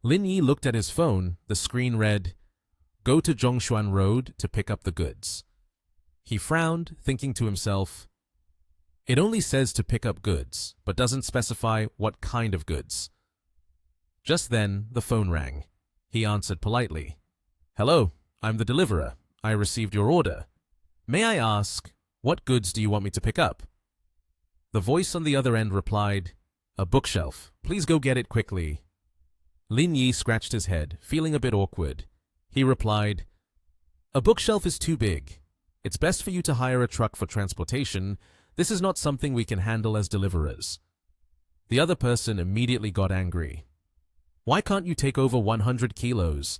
Lin Yi looked at his phone. The screen read, "Go to Zhongshuan Road to pick up the goods." He frowned, thinking to himself, it only says to pick up goods, but doesn't specify what kind of goods. Just then, the phone rang. He answered politely. "Hello, I'm the deliverer. I received your order. May I ask, what goods do you want me to pick up?" The voice on the other end replied, "A bookshelf. Please go get it quickly." Lin Yi scratched his head, feeling a bit awkward. He replied, "A bookshelf is too big. It's best for you to hire a truck for transportation. This is not something we can handle as deliverers." The other person immediately got angry. "Why can't you take over 100 kilos?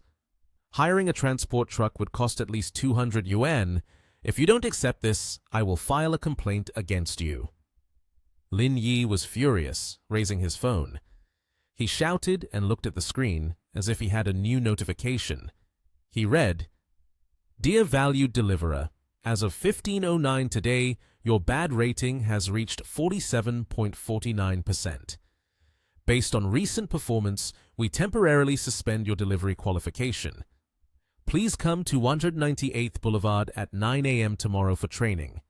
Hiring a transport truck would cost at least 200 yuan. If you don't accept this, I will file a complaint against you." Lin Yi was furious, raising his phone. He shouted and looked at the screen as if he had a new notification. He read, "Dear valued deliverer, as of 15:09 today, your bad rating has reached 47.49%. Based on recent performance, we temporarily suspend your delivery qualification. Please come to 198th Boulevard at 9 a.m. tomorrow for training.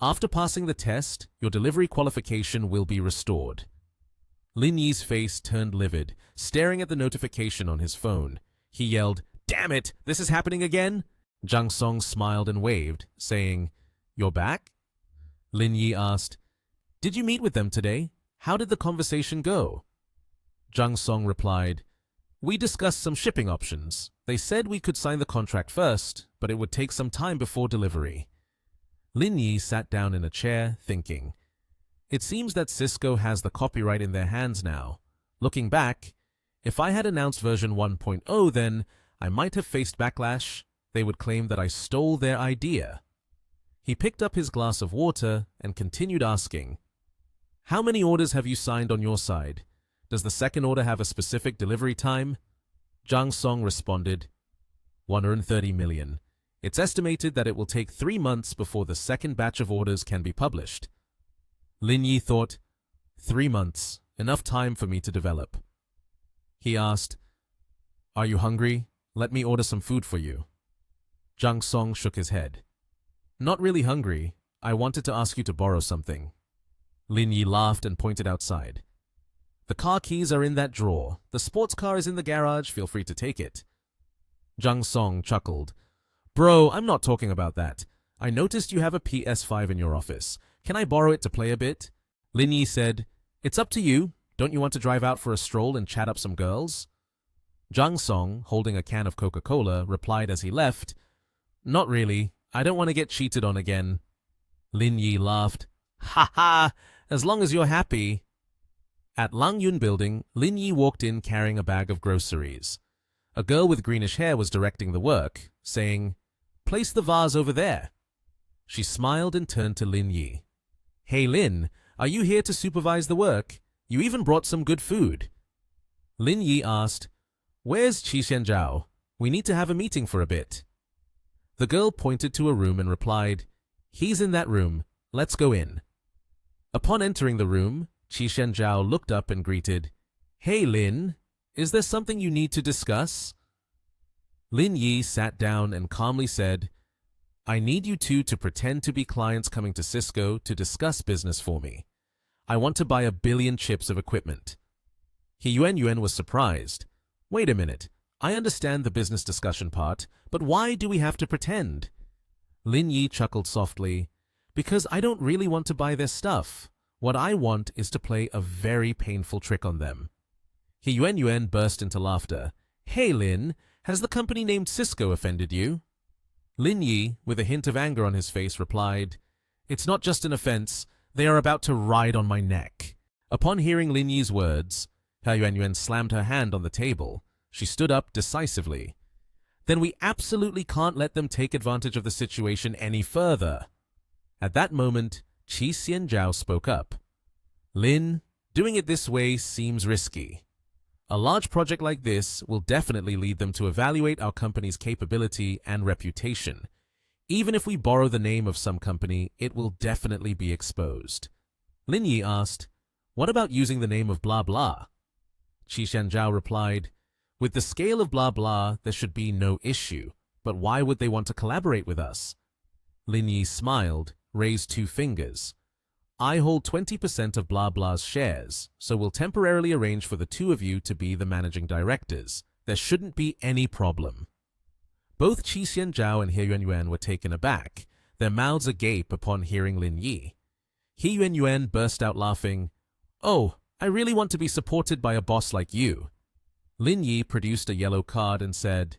After passing the test, your delivery qualification will be restored." Lin Yi's face turned livid, staring at the notification on his phone. He yelled, "Damn it, this is happening again?" Zhang Song smiled and waved, saying, "You're back?" Lin Yi asked, "Did you meet with them today? How did the conversation go?" Zhang Song replied, "We discussed some shipping options. They said we could sign the contract first, but it would take some time before delivery." Lin Yi sat down in a chair, thinking. It seems that Cisco has the copyright in their hands now. Looking back, if I had announced version 1.0 then, I might have faced backlash. They would claim that I stole their idea. He picked up his glass of water and continued asking, "How many orders have you signed on your side? Does the second order have a specific delivery time?" Zhang Song responded, 130 million. It's estimated that it will take 3 months before the second batch of orders can be published. Lin Yi thought, 3 months, enough time for me to develop. He asked, "Are you hungry? Let me order some food for you." Zhang Song shook his head. "Not really hungry. I wanted to ask you to borrow something." Lin Yi laughed and pointed outside. "The car keys are in that drawer. The sports car is in the garage. Feel free to take it." Zhang Song chuckled. "Bro, I'm not talking about that. I noticed you have a PS5 in your office. Can I borrow it to play a bit?" Lin Yi said, "It's up to you. Don't you want to drive out for a stroll and chat up some girls?" Zhang Song, holding a can of Coca-Cola, replied as he left, "Not really. I don't want to get cheated on again." Lin Yi laughed. "Ha ha! As long as you're happy." At Lang Yun Building, Lin Yi walked in carrying a bag of groceries. A girl with greenish hair was directing the work, saying, "Place the vase over there." She smiled and turned to Lin Yi. "Hey Lin, are you here to supervise the work? You even brought some good food." Lin Yi asked, "Where's Qi Xianzhao? We need to have a meeting for a bit." The girl pointed to a room and replied, "He's in that room. Let's go in." Upon entering the room, Qi Xianzhao looked up and greeted, "Hey Lin, is there something you need to discuss?" Lin Yi sat down and calmly said, "I need you two to pretend to be clients coming to Cisco to discuss business for me. I want to buy 1 billion chips of equipment." He Yuan was surprised. "Wait a minute. I understand the business discussion part, but why do we have to pretend?" Lin Yi chuckled softly, "Because I don't really want to buy their stuff. What I want is to play a very painful trick on them." He Yuan burst into laughter. "Hey Lin, has the company named Cisco offended you?" Lin Yi, with a hint of anger on his face, replied, "It's not just an offense. They are about to ride on my neck." Upon hearing Lin Yi's words, He Yuan slammed her hand on the table. She stood up decisively. "Then we absolutely can't let them take advantage of the situation any further." At that moment, Qi Xianzhao spoke up. "Lin, doing it this way seems risky. A large project like this will definitely lead them to evaluate our company's capability and reputation. Even if we borrow the name of some company, it will definitely be exposed." Lin Yi asked, "What about using the name of blah blah?" Qi Xianzhao replied, With the scale of blah blah, there should be no issue, but why would they want to collaborate with us? Lin Yi smiled, raised 2 fingers. I hold 20% of blah blah's shares, so we'll temporarily arrange for the 2 of you to be the managing directors. There shouldn't be any problem. Both Qi Xianzhao and He Yuanyuan were taken aback, their mouths agape upon hearing Lin Yi. He Yuanyuan burst out laughing. Oh, I really want to be supported by a boss like you. Lin Yi produced a yellow card and said,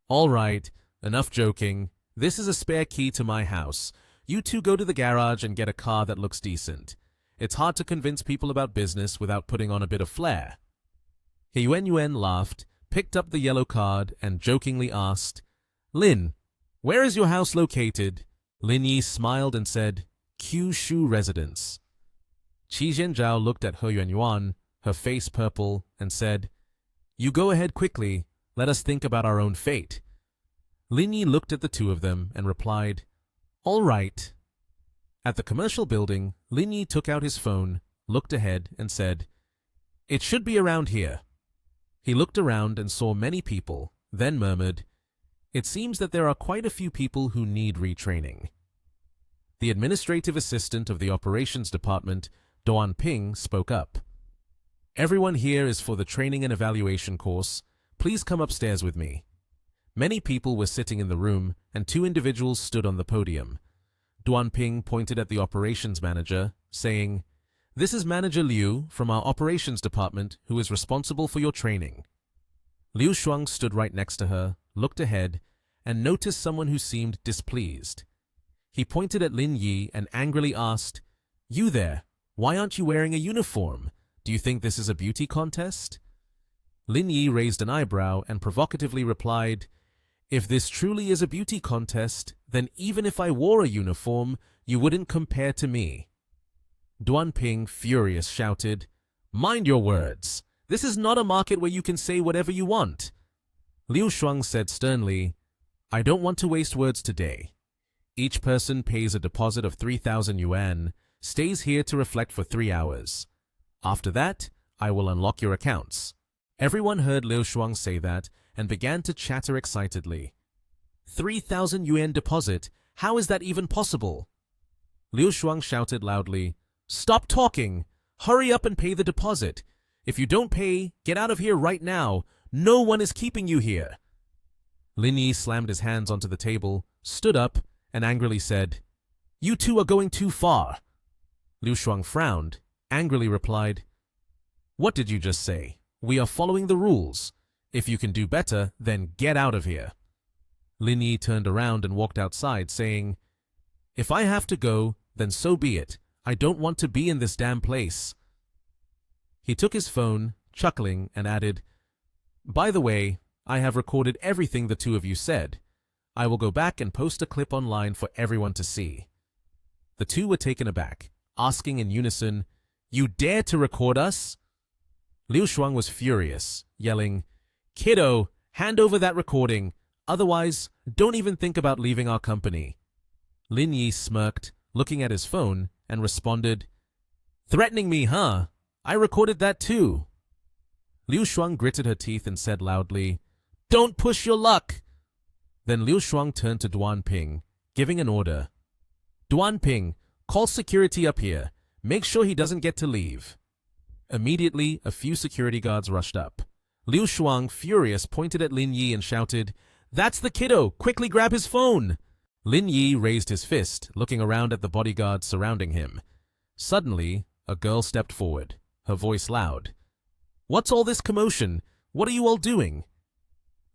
All right, enough joking. This is a spare key to my house. You 2 go to the garage and get a car that looks decent. It's hard to convince people about business without putting on a bit of flair. He Yuanyuan laughed, picked up the yellow card, and jokingly asked, Lin, where is your house located? Lin Yi smiled and said, Kyushu residence. Qi Xianzhao looked at He Yuanyuan, her face purple, and said, You go ahead quickly. Let us think about our own fate. Lin Yi looked at the 2 of them and replied, All right. At the commercial building, Lin Yi took out his phone, looked ahead, and said, It should be around here. He looked around and saw many people, then murmured, It seems that there are quite a few people who need retraining. The administrative assistant of the operations department, Duan Ping, spoke up. Everyone here is for the training and evaluation course. Please come upstairs with me. Many people were sitting in the room, and 2 individuals stood on the podium. Duan Ping pointed at the operations manager, saying, This is Manager Liu from our operations department who is responsible for your training. Liu Shuang stood right next to her, looked ahead, and noticed someone who seemed displeased. He pointed at Lin Yi and angrily asked, You there, why aren't you wearing a uniform? Do you think this is a beauty contest? Lin Yi raised an eyebrow and provocatively replied, If this truly is a beauty contest, then even if I wore a uniform, you wouldn't compare to me. Duan Ping, furious, shouted, Mind your words. This is not a market where you can say whatever you want. Liu Shuang said sternly, I don't want to waste words today. Each person pays a deposit of 3,000 yuan, stays here to reflect for 3 hours. After that, I will unlock your accounts. Everyone heard Liu Shuang say that and began to chatter excitedly. 3,000 yuan deposit? How is that even possible? Liu Shuang shouted loudly, Stop talking! Hurry up and pay the deposit. If you don't pay, get out of here right now. No one is keeping you here. Lin Yi slammed his hands onto the table, stood up, and angrily said, You 2 are going too far. Liu Shuang frowned, angrily replied, What did you just say? We are following the rules. If you can do better, then get out of here. Lin Yi turned around and walked outside, saying, If I have to go, then so be it. I don't want to be in this damn place. He took his phone, chuckling, and added, By the way, I have recorded everything the 2 of you said. I will go back and post a clip online for everyone to see. The 2 were taken aback, asking in unison, You dare to record us? Liu Shuang was furious, yelling, Kiddo, hand over that recording. Otherwise, don't even think about leaving our company. Lin Yi smirked, looking at his phone, and responded, Threatening me, huh? I recorded that too. Liu Shuang gritted her teeth and said loudly, Don't push your luck. Then Liu Shuang turned to Duan Ping, giving an order. Duan Ping, call security up here. Make sure he doesn't get to leave. Immediately, a few security guards rushed up. Liu Shuang, furious, pointed at Lin Yi and shouted, That's the kiddo! Quickly grab his phone! Lin Yi raised his fist, looking around at the bodyguards surrounding him. Suddenly, a girl stepped forward, her voice loud. What's all this commotion? What are you all doing?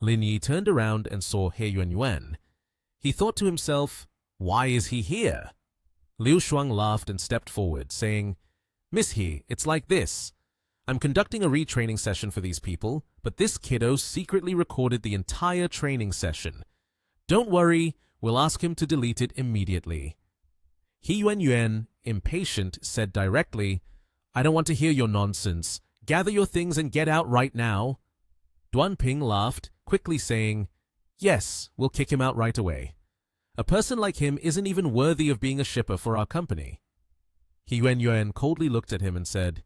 Lin Yi turned around and saw He Yuanyuan. He thought to himself, Why is he here? Liu Shuang laughed and stepped forward, saying, Miss He, it's like this. I'm conducting a retraining session for these people, but this kiddo secretly recorded the entire training session. Don't worry, we'll ask him to delete it immediately. He Yuanyuan, impatient, said directly, I don't want to hear your nonsense. Gather your things and get out right now. Duan Ping laughed, quickly saying, Yes, we'll kick him out right away. A person like him isn't even worthy of being a shipper for our company. He Yuanyuan coldly looked at him and said,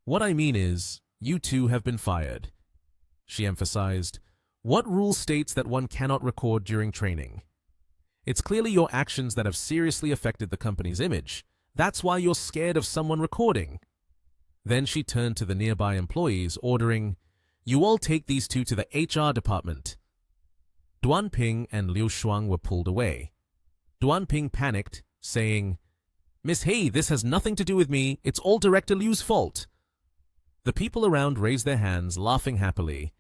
What I mean is, you 2 have been fired. she emphasized. What rule states that one cannot record during training? It's clearly your actions that have seriously affected the company's image. That's why you're scared of someone recording. Then she turned to the nearby employees, ordering, "You all take these two to the HR department." Duan Ping and Liu Shuang were pulled away. Duan Ping panicked, saying, "Miss He, this has nothing to do with me. It's all Director Liu's fault." The people around raised their hands, laughing happily.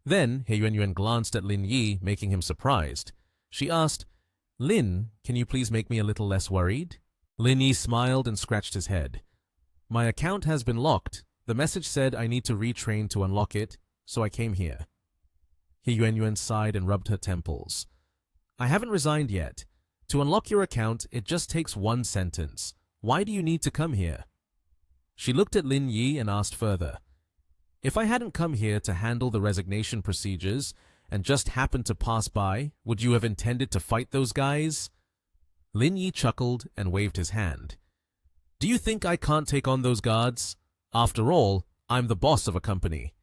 Then He Yuanyuan glanced at Lin Yi, making him surprised. She asked, "Lin, can you please make me a little less worried?" Lin Yi smiled and scratched his head. "My account has been locked. The message said I need to retrain to unlock it, so I came here." He Yuanyuan sighed and rubbed her temples. "I haven't resigned yet. To unlock your account, it just takes one sentence. Why do you need to come here?" She looked at Lin Yi and asked further, "If I hadn't come here to handle the resignation procedures and just happened to pass by, would you have intended to fight those guys?" Lin Yi chuckled and waved his hand. "Do you think I can't take on those guards? After all, I'm the boss of a company.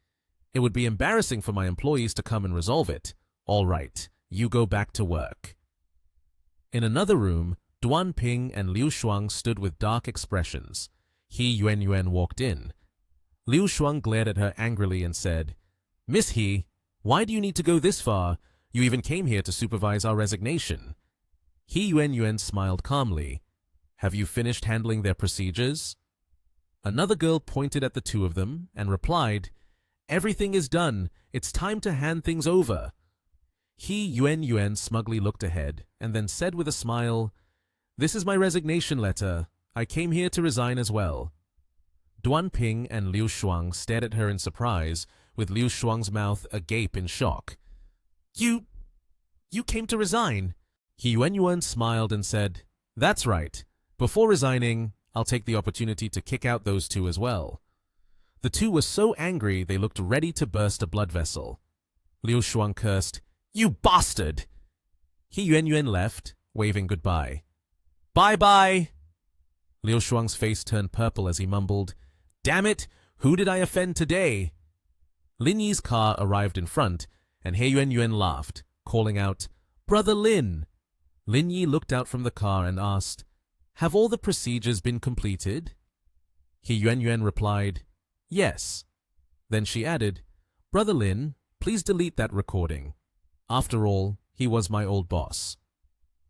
It would be embarrassing for my employees to come and resolve it. All right, you go back to work." In another room, Duan Ping and Liu Shuang stood with dark expressions. He Yuanyuan walked in. Liu Shuang glared at her angrily and said, "Miss He, why do you need to go this far? You even came here to supervise our resignation." He Yuanyuan smiled calmly. "Have you finished handling their procedures?" Another girl pointed at the two of them and replied, "Everything is done. It's time to hand things over." He Yuanyuan smugly looked ahead and then said with a smile, "This is my resignation letter. I came here to resign as well." Duan Ping and Liu Shuang stared at her in surprise, with Liu Shuang's mouth agape in shock. You came to resign?" He Yuanyuan smiled and said, "That's right. Before resigning, I'll take the opportunity to kick out those two as well." The two were so angry they looked ready to burst a blood vessel. Liu Shuang cursed, "You bastard!" He Yuanyuan left, waving goodbye. "Bye-bye!" Liu Shuang's face turned purple as he mumbled, "Damn it! Who did I offend today?" Lin Yi's car arrived in front, and He Yuanyuan laughed, calling out, "Brother Lin!" Lin Yi looked out from the car and asked, "Have all the procedures been completed?" He Yuanyuan replied, "Yes." Then she added, "Brother Lin, please delete that recording. After all, he was my old boss.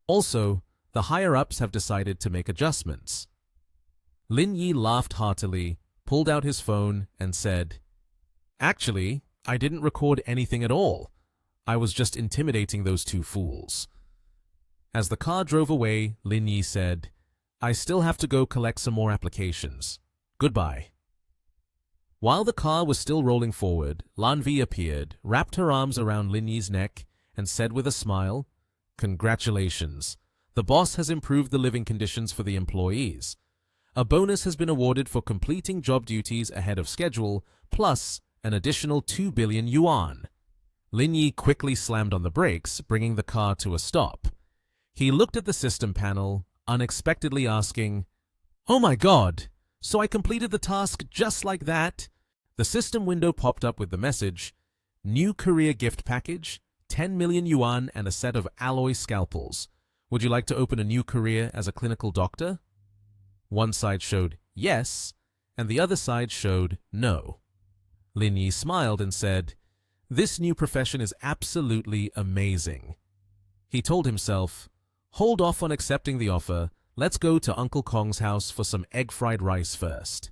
Also, the higher-ups have decided to make adjustments." Lin Yi laughed heartily, pulled out his phone, and said, "Actually, I didn't record anything at all. I was just intimidating those two fools." As the car drove away, Lin Yi said, "I still have to go collect some more applications. Goodbye." While the car was still rolling forward, Lan Vi appeared, wrapped her arms around Lin Yi's neck, and said with a smile, "Congratulations. The boss has improved the living conditions for the employees. A bonus has been awarded for completing job duties ahead of schedule, plus an additional 2 billion yuan. Lin Yi quickly slammed on the brakes, bringing the car to a stop. He looked at the system panel, unexpectedly asking, "Oh my god, so I completed the task just like that?" The system window popped up with the message, "New career gift package, 10 million yuan and a set of alloy scalpels. Would you like to open a new career as a clinical doctor?" One side showed yes, and the other side showed no. Lin Yi smiled and said, "This new profession is absolutely amazing." He told himself, "Hold off on accepting the offer. Let's go to Uncle Kong's house for some egg-fried rice first."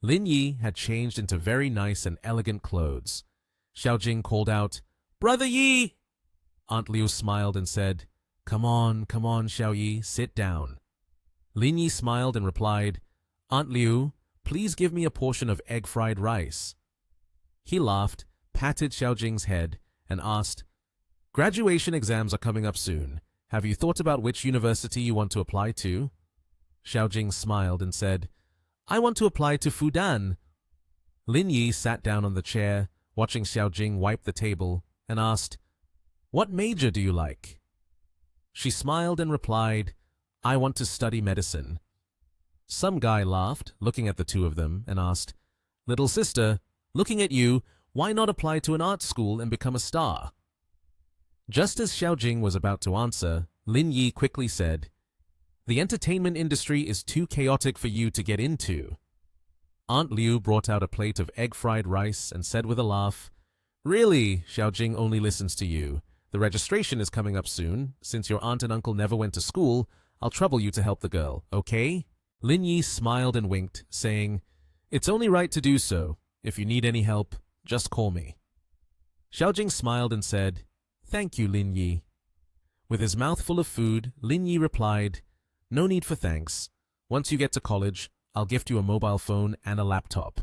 Lin Yi had changed into very nice and elegant clothes. Xiao Jing called out, "Brother Yi!" Aunt Liu smiled and said, come on, Xiao Yi, sit down." Lin Yi smiled and replied, "Aunt Liu, please give me a portion of egg-fried rice." He laughed, patted Xiao Jing's head, and asked, "Graduation exams are coming up soon. Have you thought about which university you want to apply to?" Xiao Jing smiled and said, "I want to apply to Fudan." Lin Yi sat down on the chair, watching Xiao Jing wipe the table, and asked, "What major do you like?" She smiled and replied, "I want to study medicine." Some guy laughed, looking at the two of them, and asked, "Little sister, looking at you, Why not apply to an art school and become a star? Just as Xiaojing was about to answer, Lin Yi quickly said, "The entertainment industry is too chaotic for you to get into." Aunt Liu brought out a plate of egg-fried rice and said with a laugh, "Really, Xiaojing only listens to you. The registration is coming up soon. Since your aunt and uncle never went to school, I'll trouble you to help the girl, okay?" Lin Yi smiled and winked, saying, "It's only right to do so. If you need any help, just call me." Xiaojing smiled and said, "Thank you, Lin Yi." With his mouth full of food, Lin Yi replied, "No need for thanks. Once you get to college, I'll gift you a mobile phone and a laptop."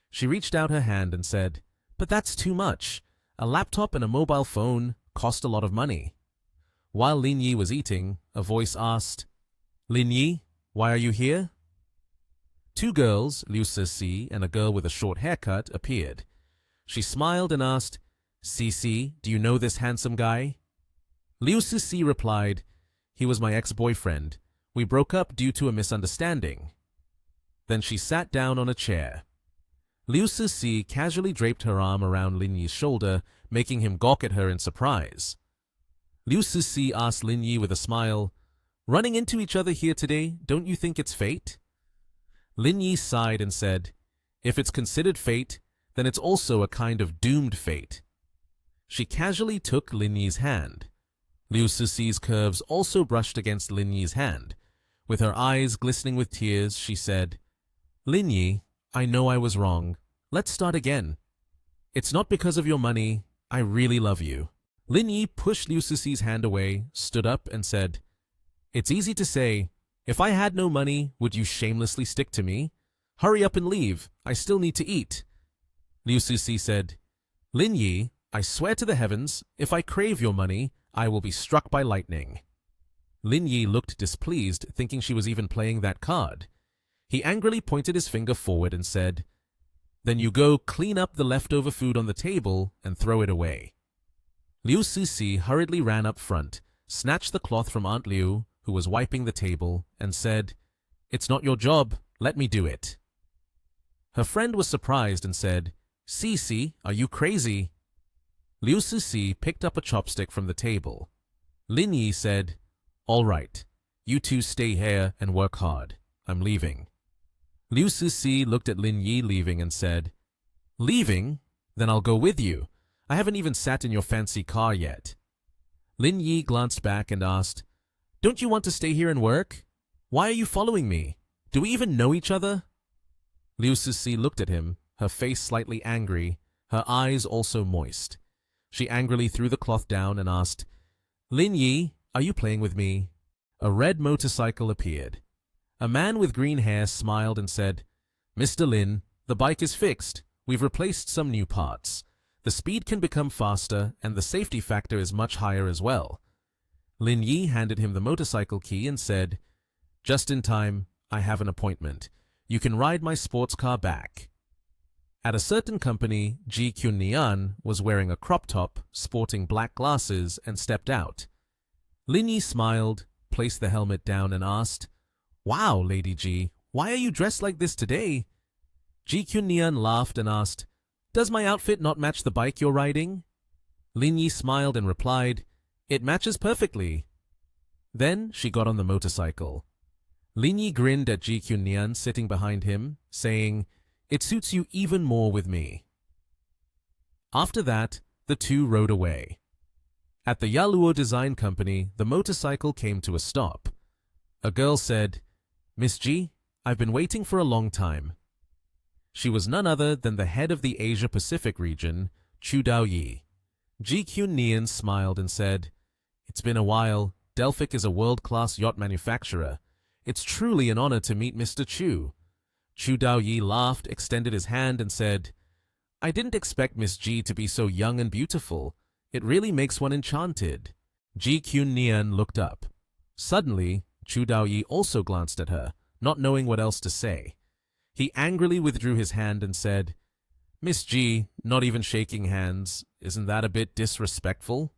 She reached out her hand and said, "But that's too much. A laptop and a mobile phone cost a lot of money." While Lin Yi was eating, a voice asked, "Lin Yi, why are you here?" Two girls, Liu Cixi and a girl with a short haircut, appeared. She smiled and asked, "Cixi, do you know this handsome guy?" Liu Cixi replied, "He was my ex-boyfriend. We broke up due to a misunderstanding." Then she sat down on a chair. Liu Cixi casually draped her arm around Lin Yi's shoulder, making him gawk at her in surprise. Liu Cixi asked Lin Yi with a smile, "Running into each other here today, don't you think it's fate?" Lin Yi sighed and said, "If it's considered fate, then it's also a kind of doomed fate." She casually took Lin Yi's hand. Liu Cixi's curves also brushed against Lin Yi's hand. With her eyes glistening with tears, she said, "Lin Yi, I know I was wrong. Let's start again. It's not because of your money. I really love you." Lin Yi pushed Liu Cixi's hand away, stood up, and said, "It's easy to say, if I had no money, would you shamelessly stick to me? Hurry up and leave. I still need to eat." Liu Cixi said, "Lin Yi, I swear to the heavens, if I crave your money, I will be struck by lightning." Lin Yi looked displeased, thinking she was even playing that card. He angrily pointed his finger forward and said, "Then you go clean up the leftover food on the table and throw it away." Liu Cixi hurriedly ran up front, snatched the cloth from Aunt Liu, who was wiping the table, and said, "It's not your job. Let me do it." Her friend was surprised and said, "Cixi, are you crazy?" Liu Cixi picked up a chopstick from the table. Lin Yi said, "All right, you two stay here and work hard. I'm leaving." Liu Cixi looked at Lin Yi leaving and said, "Leaving? Then I'll go with you. I haven't even sat in your fancy car yet." Lin Yi glanced back and asked, "Don't you want to stay here and work? Why are you following me? Do we even know each other?" Liu Cixi looked at him, her face slightly angry, her eyes also moist. She angrily threw the cloth down and asked, "Lin Yi, are you playing with me?" A red motorcycle appeared. A man with green hair smiled and said, "Mr. Lin, the bike is fixed. We've replaced some new parts. The speed can become faster and the safety factor is much higher as well." Lin Yi handed him the motorcycle key and said, "Just in time, I have an appointment. You can ride my sports car back." At a certain company, Ji Kyun-nian was wearing a crop top, sporting black glasses, and stepped out. Lin Yi smiled, placed the helmet down, and asked, "Wow, Lady Ji, why are you dressed like this today?" Ji Kyun-nian laughed and asked, "Does my outfit not match the bike you're riding?" Lin Yi smiled and replied, "It matches perfectly." Then she got on the motorcycle. Lin Yi grinned at Ji Kyun-nian sitting behind him, saying, "It suits you even more with me." After that, the two rode away. At the Yaluo Design Company, the motorcycle came to a stop. A girl said, "Miss Ji, I've been waiting for a long time." She was none other than the head of the Asia-Pacific region, Chu Daoyi. Ji Kyun-nian smiled and said, "It's been a while. Delphic is a world-class yacht manufacturer. It's truly an honor to meet Mr. Chu." Chu Daoyi laughed, extended his hand, and said, "I didn't expect Miss Ji to be so young and beautiful. It really makes one enchanted." Ji Kyun-nian looked up. Suddenly, Chu Daoyi also glanced at her, not knowing what else to say. He angrily withdrew his hand and said, "Miss Ji, not even shaking hands. Isn't that a bit disrespectful?"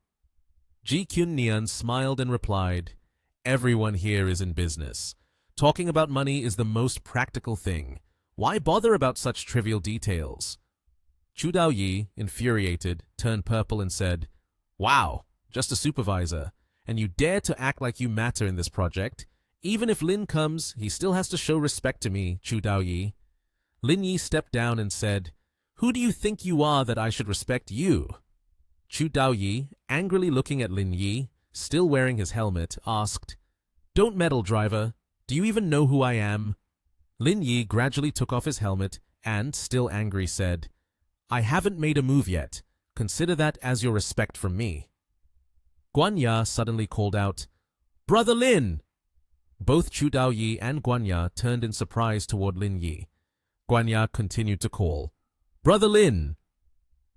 Ji Kyun-nian smiled and replied, "Everyone here is in business. Talking about money is the most practical thing. Why bother about such trivial details?" Chu Daoyi, infuriated, turned purple and said, "Wow, just a supervisor, and you dare to act like you matter in this project? Even if Lin comes, he still has to show respect to me, Chu Daoyi." Lin Yi stepped down and said, "Who do you think you are that I should respect you?" Chu Daoyi, angrily looking at Lin Yi, still wearing his helmet, asked, "Don't meddle, driver. Do you even know who I am?" Lin Yi gradually took off his helmet and, still angry, said, "I haven't made a move yet. Consider that as your respect from me." Guanya suddenly called out, "Brother Lin!" Both Chu Daoyi and Guanya turned in surprise toward Lin Yi. Guanya continued to call, "Brother Lin!"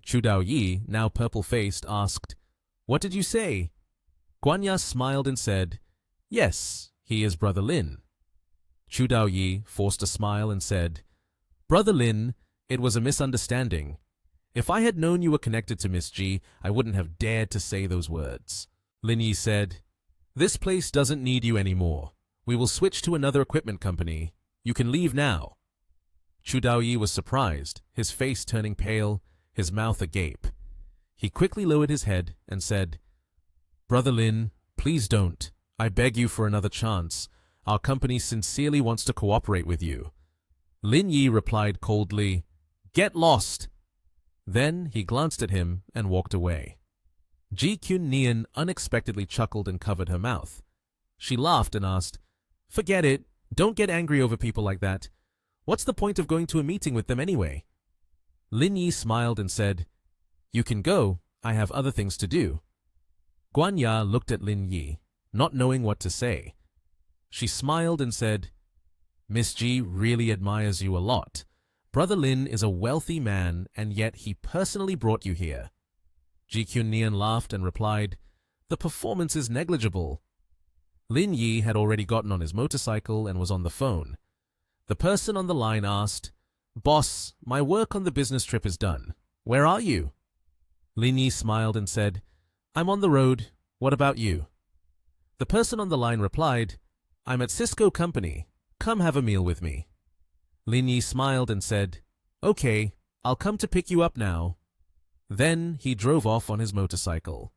Chu Daoyi, now purple-faced, asked, "What did you say?" Guanya smiled and said, "Yes, he is Brother Lin." Chu Daoyi forced a smile and said, "Brother Lin, it was a misunderstanding. If I had known you were connected to Miss G, I wouldn't have dared to say those words." Lin Yi said, "This place doesn't need you anymore. We will switch to another equipment company. You can leave now." Chu Daoyi was surprised, his face turning pale, his mouth agape. He quickly lowered his head and said, "Brother Lin, please don't. I beg you for another chance. Our company sincerely wants to cooperate with you." Lin Yi replied coldly, "Get lost." Then he glanced at him and walked away. Ji Kyun Nian unexpectedly chuckled and covered her mouth. She laughed and asked, "Forget it. Don't get angry over people like that. What's the point of going to a meeting with them anyway?" Lin Yi smiled and said, "You can go. I have other things to do." Guanya looked at Lin Yi, not knowing what to say. She smiled and said, "Miss G really admires you a lot. Brother Lin is a wealthy man, and yet he personally brought you here." Ji Kyun Nian laughed and replied, "The performance is negligible." Lin Yi had already gotten on his motorcycle and was on the phone. The person on the line asked, "Boss, my work on the business trip is done. Where are you?" Lin Yi smiled and said, "I'm on the road. What about you?" The person on the line replied, "I'm at Cisco Company. Come have a meal with me." Lin Yi smiled and said, "Okay, I'll come to pick you up now." Then he drove off on his motorcycle.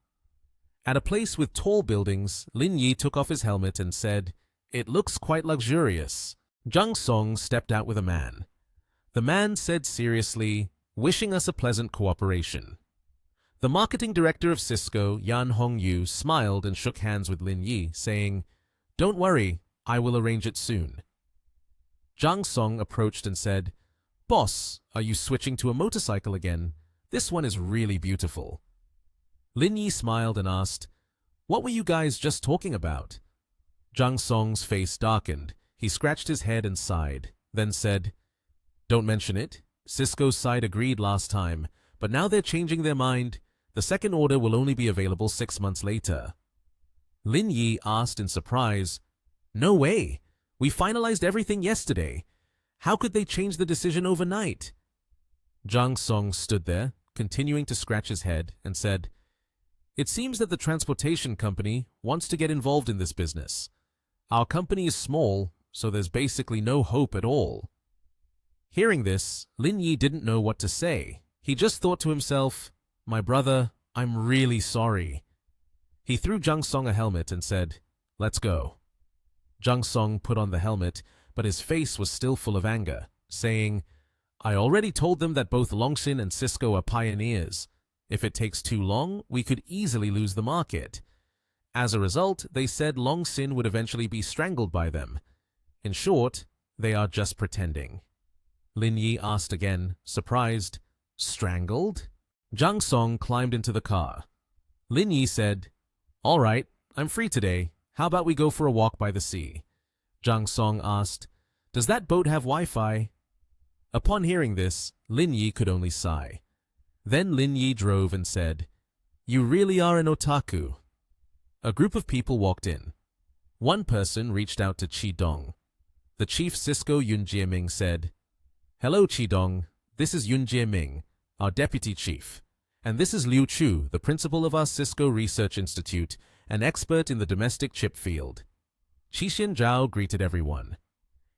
At a place with tall buildings, Lin Yi took off his helmet and said, "It looks quite luxurious." Jung Song stepped out with a man. The man said seriously, "Wishing us a pleasant cooperation." The marketing director of Cisco, Yan Hongyu, smiled and shook hands with Lin Yi, saying, "Don't worry, I will arrange it soon." Jang Song approached and said, "Boss, are you switching to a motorcycle again? This one is really beautiful." Lin Yi smiled and asked, "What were you guys just talking about?" Jang Song's face darkened. He scratched his head and sighed, then said, "Don't mention it. Cisco's side agreed last time, but now they're changing their mind. The second order will only be available 6 months later." Lin Yi asked in surprise, "No way. We finalized everything yesterday. How could they change the decision overnight?" Jang Song stood there, continuing to scratch his head, and said, "It seems that the transportation company wants to get involved in this business. Our company is small, so there's basically no hope at all." Hearing this, Lin Yi didn't know what to say. He just thought to himself, "My brother, I'm really sorry." He threw Jang Song a helmet and said, "Let's go." Jang Song put on the helmet, but his face was still full of anger, saying, "I already told them that both Longxin and Cisco are pioneers. If it takes too long, we could easily lose the market." As a result, they said Longxin would eventually be strangled by them. In short, they are just pretending. Lin Yi asked again, surprised, "Strangled?" Jang Song climbed into the car. Lin Yi said, "All right, I'm free today. How about we go for a walk by the sea?" Jang Song asked, "Does that boat have Wi-Fi?" Upon hearing this, Lin Yi could only sigh. Then Lin Yi drove and said, "You really are an otaku." A group of people walked in. One person reached out to Chi Dong. The chief Cisco Yun Jieming said, "Hello Chi Dong, this is Yun Jieming, our deputy chief. And this is Liu Chu, the principal of our Cisco Research Institute, an expert in the domestic chip field." Qi Xianzhao greeted everyone.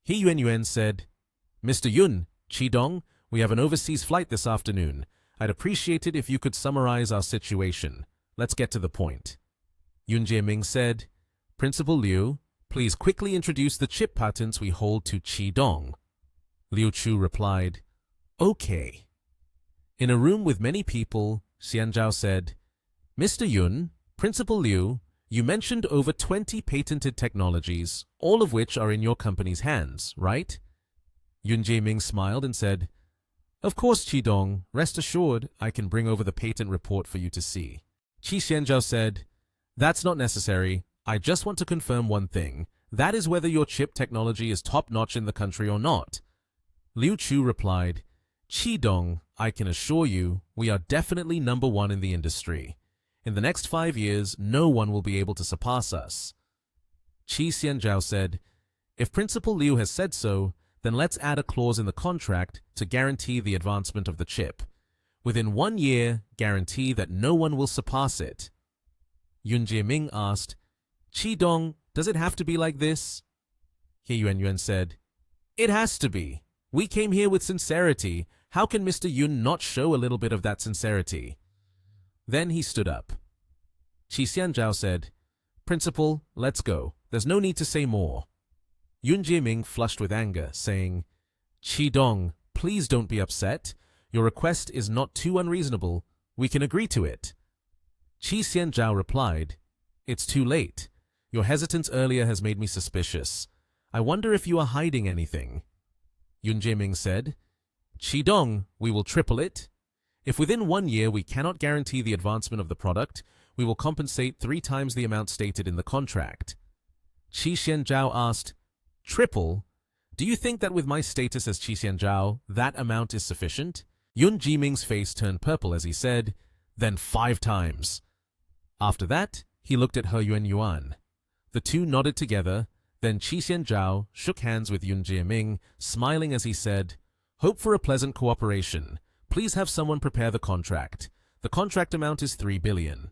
He Yuan said, "Mr. Yun, Chi Dong, We have an overseas flight this afternoon. I'd appreciate it if you could summarize our situation. Let's get to the point. Yun Jieming said, Principal Liu, please quickly introduce the chip patents we hold to Qi Dong. Liu Chu replied, Okay. In a room with many people, Xian Zhao said, Mr. Yun, Principal Liu, you mentioned over 20 patented technologies, all of which are in your company's hands, right? Yun Jieming smiled and said, Of course, Qi Dong. Rest assured, I can bring over the patent report for you to see. Qi Xianzhao said, That's not necessary. I just want to confirm one thing. That is whether your chip technology is top-notch in the country or not. Liu Chu replied, Qi Dong, I can assure you, we are definitely number one in the industry. In the next 5 years, no one will be able to surpass us. Qi Xianzhao said, If Principal Liu has said so, then let's add a clause in the contract to guarantee the advancement of the chip. Within 1 year, guarantee that no one will surpass it. Yun Jieming asked, Qi Dong, does it have to be like this? He Yuanyuan said, It has to be. We came here with sincerity. How can Mr. Yun not show a little bit of that sincerity? Then he stood up. Qi Xianzhao said, Principal, let's go. There's no need to say more. Yun Jieming flushed with anger, saying, Qi Dong, please don't be upset. Your request is not too unreasonable. We can agree to it. Qi Xianzhao replied, It's too late. Your hesitance earlier has made me suspicious. I wonder if you are hiding anything. Yun Jieming said, Qi Dong, we will triple it. If within 1 year we cannot guarantee the advancement of the product, we will compensate 3 times the amount stated in the contract. Qi Xianzhao asked, Triple? Do you think that with my status as Qi Xianzhao, that amount is sufficient? Yun Jieming's face turned purple as he said, Then 5 times. After that, he looked at He Yuanyuan. The two nodded together, then Qi Xianzhao shook hands with Yun Jieming, smiling as he said, Hope for a pleasant cooperation. Please have someone prepare the contract. The contract amount is 3 billion.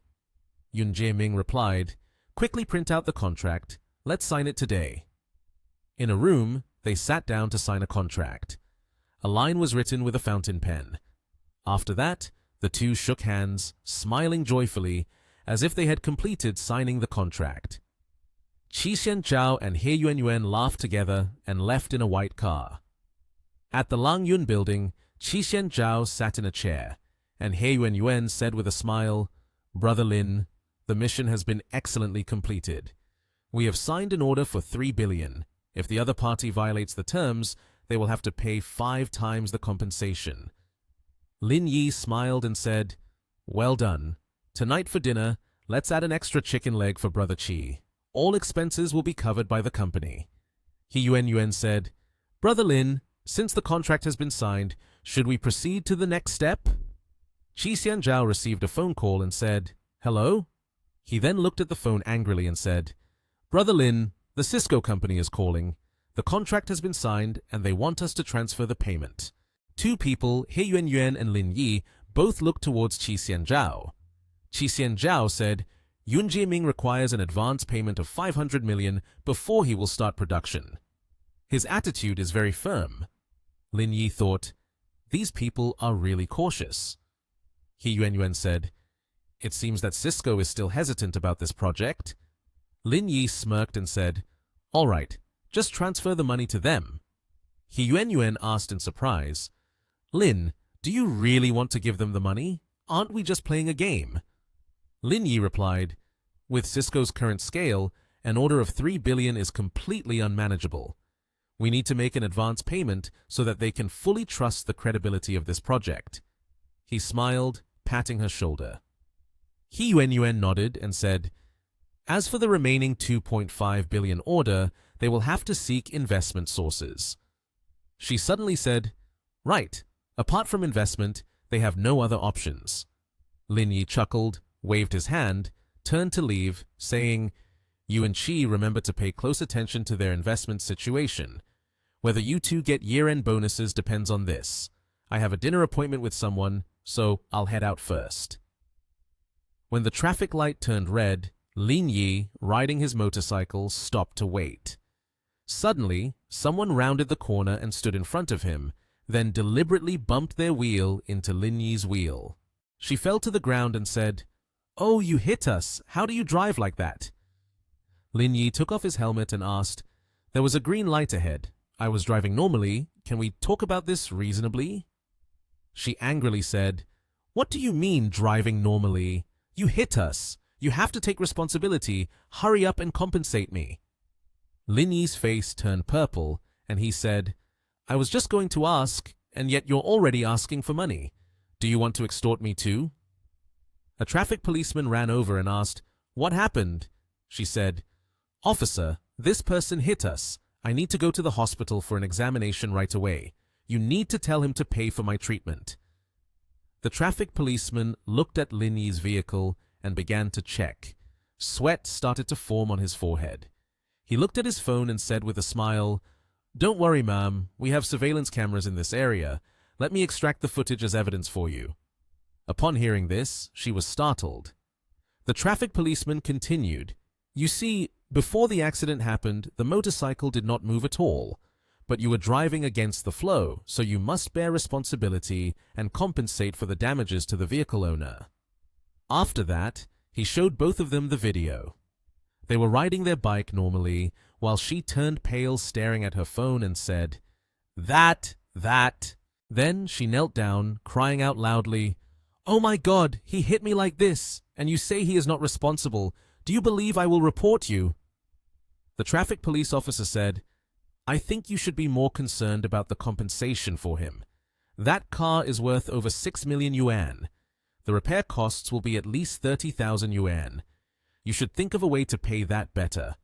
Yun Jieming replied, Quickly print out the contract. Let's sign it today. In a room, they sat down to sign a contract. A line was written with a fountain pen. After that, the two shook hands, smiling joyfully, as if they had completed signing the contract. Qi Xianzhao and He Yuanyuan laughed together and left in a white car. At the Lang Yun building, Qi Xianzhao sat in a chair, and He Yuanyuan said with a smile, Brother Lin, the mission has been excellently completed. We have signed an order for 3 billion. If the other party violates the terms, they will have to pay 5 times the compensation. Lin Yi smiled and said, Well done. Tonight for dinner, let's add an extra chicken leg for Brother Qi. All expenses will be covered by the company. He Yuanyuan said, Brother Lin, since the contract has been signed, should we proceed to the next step? Qi Xianzhao received a phone call and said, Hello? He then looked at the phone angrily and said, Brother Lin, the Cisco company is calling. The contract has been signed and they want us to transfer the payment. 2 people, He Yuanyuan and Lin Yi, both looked towards Qi Xianzhao. Qi Xianzhao said, Yun Jieming requires an advance payment of 500 million before he will start production. His attitude is very firm. Lin Yi thought, These people are really cautious. He Yuanyuan said, It seems that Cisco is still hesitant about this project. Lin Yi smirked and said, All right, just transfer the money to them. He Yuanyuan asked in surprise, Lin, do you really want to give them the money? Aren't we just playing a game? Lin Yi replied, With Cisco's current scale, an order of 3 billion is completely unmanageable. We need to make an advance payment so that they can fully trust the credibility of this project. He smiled, patting her shoulder. He Yuanyuan nodded and said, As for the remaining 2.5 billion order, they will have to seek investment sources. She suddenly said, Right, apart from investment, they have no other options. Lin Yi chuckled, waved his hand, turned to leave, saying, You and Qi remember to pay close attention to their investment situation. Whether you two get year-end bonuses depends on this. I have a dinner appointment with someone, so I'll head out first. When the traffic light turned red, Lin Yi, riding his motorcycle, stopped to wait. Suddenly, someone rounded the corner and stood in front of him, then deliberately bumped their wheel into Lin Yi's wheel. She fell to the ground and said, "Oh, you hit us. How do you drive like that?" Lin Yi took off his helmet and asked, "There was a green light ahead. I was driving normally. Can we talk about this reasonably?" She angrily said, "What do you mean, driving normally? You hit us. You have to take responsibility. Hurry up and compensate me." Lin Yi's face turned purple, and he said, "I was just going to ask, and yet you're already asking for money. Do you want to extort me too?" A traffic policeman ran over and asked, "What happened?" She said, "Officer, this person hit us. I need to go to the hospital for an examination right away. You need to tell him to pay for my treatment." The traffic policeman looked at Lin Yi's vehicle and began to check. Sweat started to form on his forehead. He looked at his phone and said with a smile, "Don't worry, ma'am. We have surveillance cameras in this area. Let me extract the footage as evidence for you." Upon hearing this, she was startled. The traffic policeman continued, "You see, before the accident happened, the motorcycle did not move at all. But you were driving against the flow, so you must bear responsibility and compensate for the damages to the vehicle owner." After that, he showed both of them the video. They were riding their bike normally, while she turned pale staring at her phone and said, That. Then she knelt down, crying out loudly, "Oh my God, he hit me like this, and you say he is not responsible. Do you believe I will report you?" The traffic police officer said, "I think you should be more concerned about the compensation for him. That car is worth over 6 million yuan. The repair costs will be at least 30,000 yuan. You should think of a way to pay that better."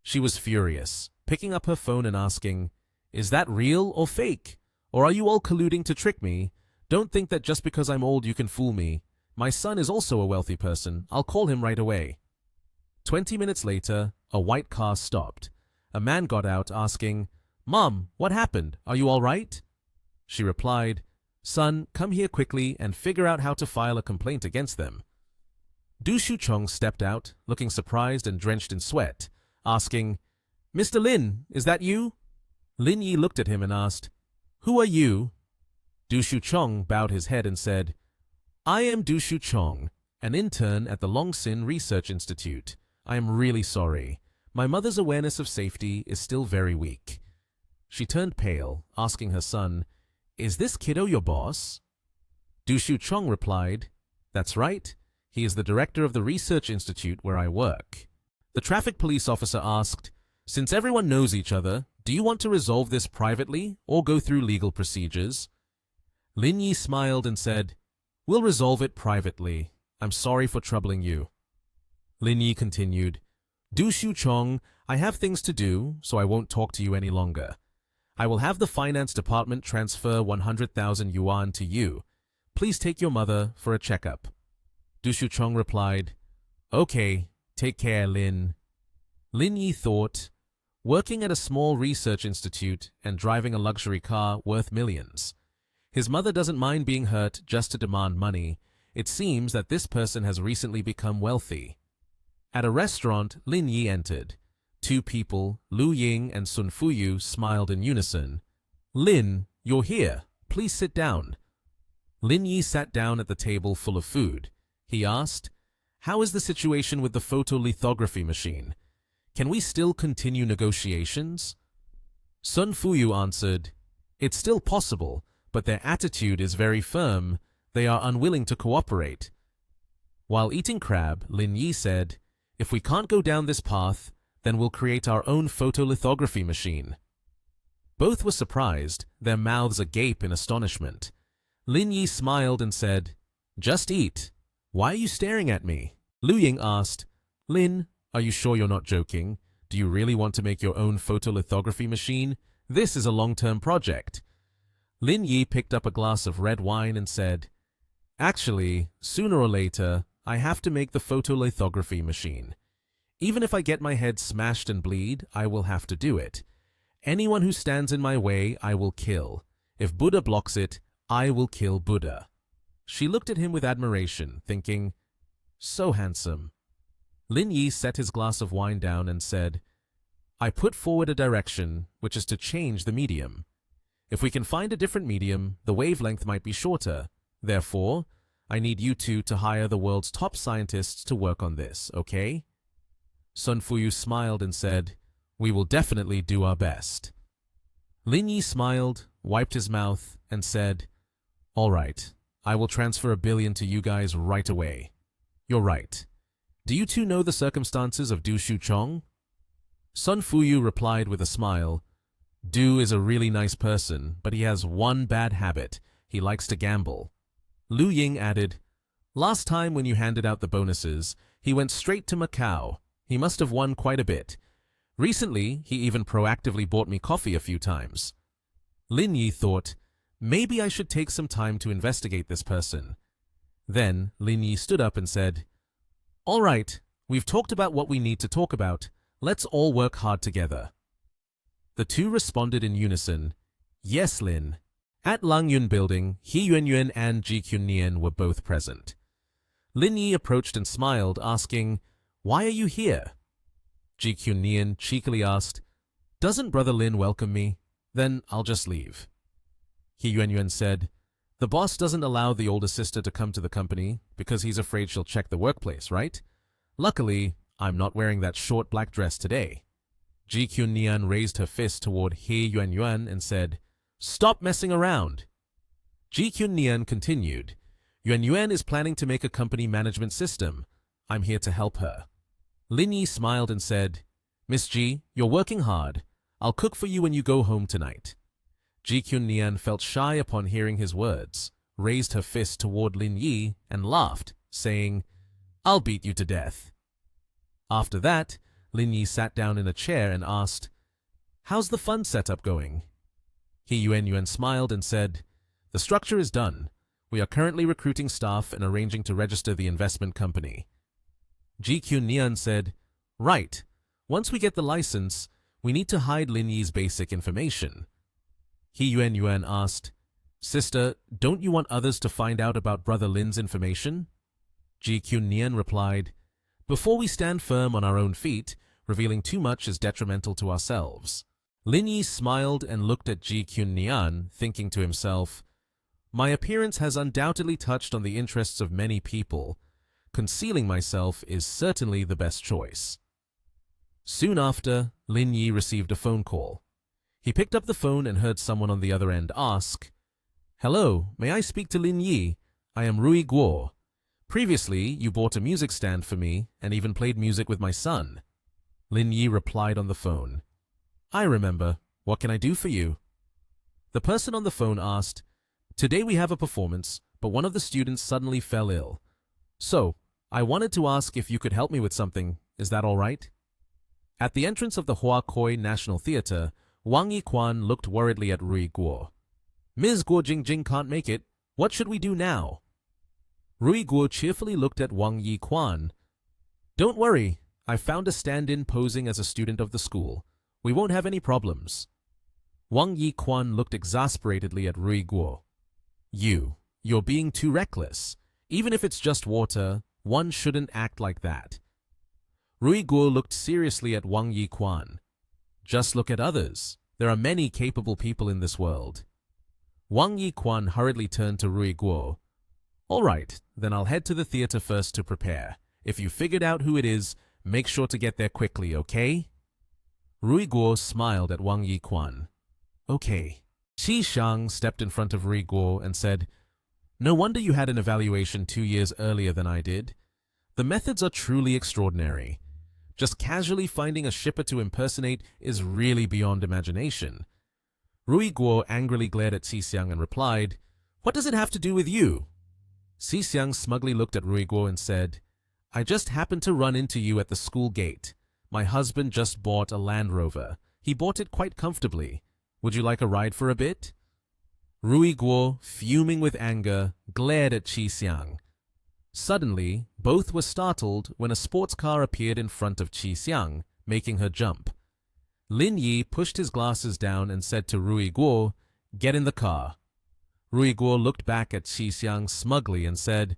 She was furious, picking up her phone and asking, "Is that real or fake? Or are you all colluding to trick me? Don't think that just because I'm old you can fool me. My son is also a wealthy person. I'll call him right away." 20 minutes later, a white car stopped. A man got out asking, "Mom, what happened? Are you all right?" She replied, "Son, come here quickly and figure out how to file a complaint against them." Du Shuchong stepped out, looking surprised and drenched in sweat, asking, "Mr. Lin, is that you?" Lin Yi looked at him and asked, "Who are you?" Du Shuchong bowed his head and said, "I am Du Shuchong, an intern at the Longsin Research Institute. I am really sorry. My mother's awareness of safety is still very weak." She turned pale, asking her son, "Is this kiddo your boss?" Du Shuchong replied, "That's right. He is the director of the research institute where I work." The traffic police officer asked, "Since everyone knows each other, do you want to resolve this privately or go through legal procedures?" Lin Yi smiled and said, "We'll resolve it privately. I'm sorry for troubling you." Lin Yi continued, "Du Shuchong, I have things to do, so I won't talk to you any longer. I will have the finance department transfer 100,000 yuan to you. Please take your mother for a checkup." Du Shuchong replied, "Okay, take care, Lin." Lin Yi thought, working at a small research institute and driving a luxury car worth millions. His mother doesn't mind being hurt just to demand money. It seems that this person has recently become wealthy. At a restaurant, Lin Yi entered. Two people, Lu Ying and Sun Fuyu, smiled in unison. "Lin, you're here. Please sit down." Lin Yi sat down at the table full of food. He asked, "How is the situation with the photolithography machine? Can we still continue negotiations?" Sun Fuyu answered, "It's still possible, but their attitude is very firm. They are unwilling to cooperate." While eating crab, Lin Yi said, "If we can't go down this path, then we'll create our own photolithography machine." Both were surprised, their mouths agape in astonishment. Lin Yi smiled and said, "Just eat. Why are you staring at me?" Lu Ying asked, "Lin, are you sure you're not joking? Do you really want to make your own photolithography machine? This is a long-term project." Lin Yi picked up a glass of red wine and said, "Actually, sooner or later, I have to make the photolithography machine. Even if I get my head smashed and bleed, I will have to do it. Anyone who stands in my way, I will kill. If Buddha blocks it, I will kill Buddha." She looked at him with admiration, thinking, "So handsome." Lin Yi set his glass of wine down and said, "I put forward a direction, which is to change the medium. If we can find a different medium, the wavelength might be shorter. Therefore, I need you two to hire the world's top scientists to work on this, okay? Sun Fuyu smiled and said, "We will definitely do our best." Lin Yi smiled, wiped his mouth, and said, "All right, I will transfer $1 billion to you guys right away." "You're right. Do you two know the circumstances of Du Shuchong?" Sun Fuyu replied with a smile, "Du is a really nice person, but he has one bad habit. He likes to gamble." Lu Ying added, "Last time when you handed out the bonuses, he went straight to Macau. He must have won quite a bit. Recently, he even proactively bought me coffee a few times." Lin Yi thought, maybe I should take some time to investigate this person. Then Lin Yi stood up and said, "All right, we've talked about what we need to talk about. Let's all work hard together." The two responded in unison, "Yes, Lin." At Lang Yun Building, He Yuanyuan and Ji Qunnian were both present. Lin Yi approached and smiled, asking, "Why are you here?" Ji Qunnian cheekily asked, "Doesn't Brother Lin welcome me? Then I'll just leave." He Yuanyuan said, "The boss doesn't allow the older sister to come to the company because he's afraid she'll check the workplace, right? Luckily, I'm not wearing that short black dress today." Ji Qunnian raised her fist toward He Yuanyuan and said, "Stop messing around." Ji Qunnian continued, "Yuanyuan is planning to make a company management system. I'm here to help her." Lin Yi smiled and said, "Miss Ji, you're working hard. I'll cook for you when you go home tonight." Ji Qunnian felt shy upon hearing his words, raised her fist toward Lin Yi, and laughed, saying, "I'll beat you to death." After that, Lin Yi sat down in a chair and asked, "How's the fund setup going?" He Yuanyuan smiled and said, "The structure is done. We are currently recruiting staff and arranging to register the investment company." Ji Qunnian said, "Right. Once we get the license, we need to hide Lin Yi's basic information." He Yuanyuan asked, "Sister, don't you want others to find out about Brother Lin's information?" Ji Qunnian replied, "Before we stand firm on our own feet, revealing too much is detrimental to ourselves." Lin Yi smiled and looked at Ji Qunnian, thinking to himself, "My appearance has undoubtedly touched on the interests of many people. Concealing myself is certainly the best choice." Soon after, Lin Yi received a phone call. He picked up the phone and heard someone on the other end ask, "Hello, may I speak to Lin Yi? I am Rui Guo. Previously, you bought a music stand for me and even played music with my son." Lin Yi replied on the phone, "I remember. What can I do for you?" The person on the phone asked, "Today we have a performance, but one of the students suddenly fell ill. So, I wanted to ask if you could help me with something. Is that all right?" At the entrance of the Hoa Khoi National Theater, Wang Yiquan looked worriedly at Rui Guo. "Ms. Guo Jingjing can't make it. What should we do now?" Rui Guo cheerfully looked at Wang Yiquan. "Don't worry. I found a stand-in posing as a student of the school. We won't have any problems." Wang Yiquan looked exasperatedly at Rui Guo. You're being too reckless. Even if it's just water, one shouldn't act like that." Rui Guo looked seriously at Wang Yiquan. "Just look at others. There are many capable people in this world." Wang Yiquan hurriedly turned to Rui Guo. "All right, then I'll head to the theater first to prepare. If you figured out who it is, make sure to get there quickly, okay?" Rui Guo smiled at Wang Yiquan. "Okay." Qi Shang stepped in front of Rui Guo and said, "No wonder you had an evaluation 2 years earlier than I did. The methods are truly extraordinary. Just casually finding a shipper to impersonate is really beyond imagination." Rui Guo angrily glared at Qi Xiang and replied, "What does it have to do with you?" Qi Xiang smugly looked at Rui Guo and said, "I just happened to run into you at the school gate. My husband just bought a Land Rover. He bought it quite comfortably. Would you like a ride for a bit?" Rui Guo, fuming with anger, glared at Qi Xiang. Suddenly, both were startled when a sports car appeared in front of Qi Xiang, making her jump. Lin Yi pushed his glasses down and said to Rui Guo, "Get in the car." Rui Guo looked back at Qi Xiang smugly and said,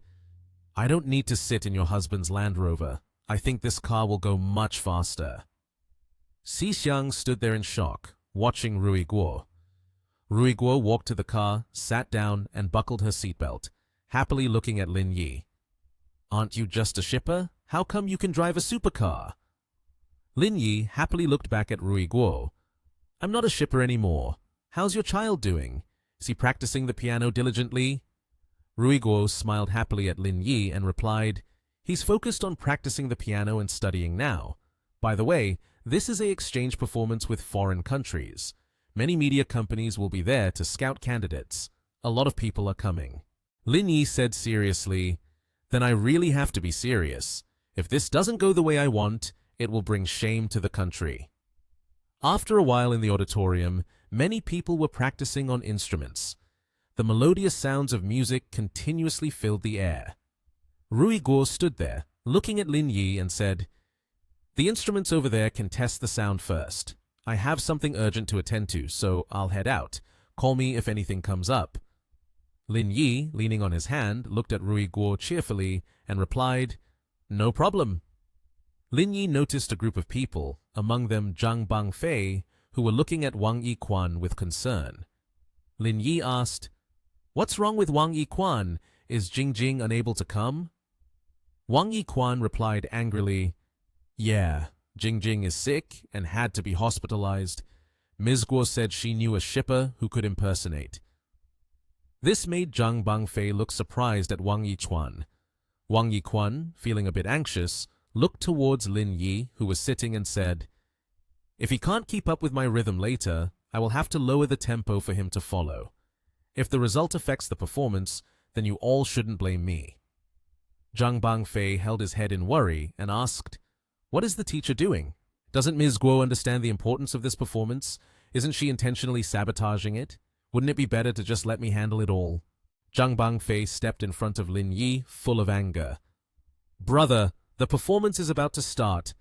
"I don't need to sit in your husband's Land Rover. I think this car will go much faster." Qi Xiang stood there in shock, watching Rui Guo. Ruiguo walked to the car, sat down, and buckled her seatbelt, happily looking at Lin Yi. "Aren't you just a shipper? How come you can drive a supercar?" Lin Yi happily looked back at Ruiguo. "I'm not a shipper anymore. How's your child doing? Is he practicing the piano diligently?" Ruiguo smiled happily at Lin Yi and replied, "He's focused on practicing the piano and studying now. By the way, this is an exchange performance with foreign countries. Many media companies will be there to scout candidates. A lot of people are coming." Lin Yi said seriously, "Then I really have to be serious. If this doesn't go the way I want, it will bring shame to the country." After a while in the auditorium, many people were practicing on instruments. The melodious sounds of music continuously filled the air. Ruiguo stood there, looking at Lin Yi, and said, "The instruments over there can test the sound first. I have something urgent to attend to, so I'll head out. Call me if anything comes up." Lin Yi, leaning on his hand, looked at Ruiguo cheerfully and replied, "No problem." Lin Yi noticed a group of people, among them Zhang Bangfei, who were looking at Wang Yiquan with concern. Lin Yi asked, "What's wrong with Wang Yiquan? Is Jingjing unable to come?" Wang Yiquan replied angrily, "Yeah, Jingjing is sick and had to be hospitalized. Ms. Guo said she knew a shipper who could impersonate." This made Zhang Bangfei look surprised at Wang Yiquan. Wang Yiquan, feeling a bit anxious, looked towards Lin Yi, who was sitting, and said, "If he can't keep up with my rhythm later, I will have to lower the tempo for him to follow. If the result affects the performance, then you all shouldn't blame me." Zhang Bangfei held his head in worry and asked, "What is the teacher doing? Doesn't Ms. Guo understand the importance of this performance? Isn't she intentionally sabotaging it? Wouldn't it be better to just let me handle it all?" Zhang Bangfei stepped in front of Lin Yi, full of anger. "Brother, the performance is about to start.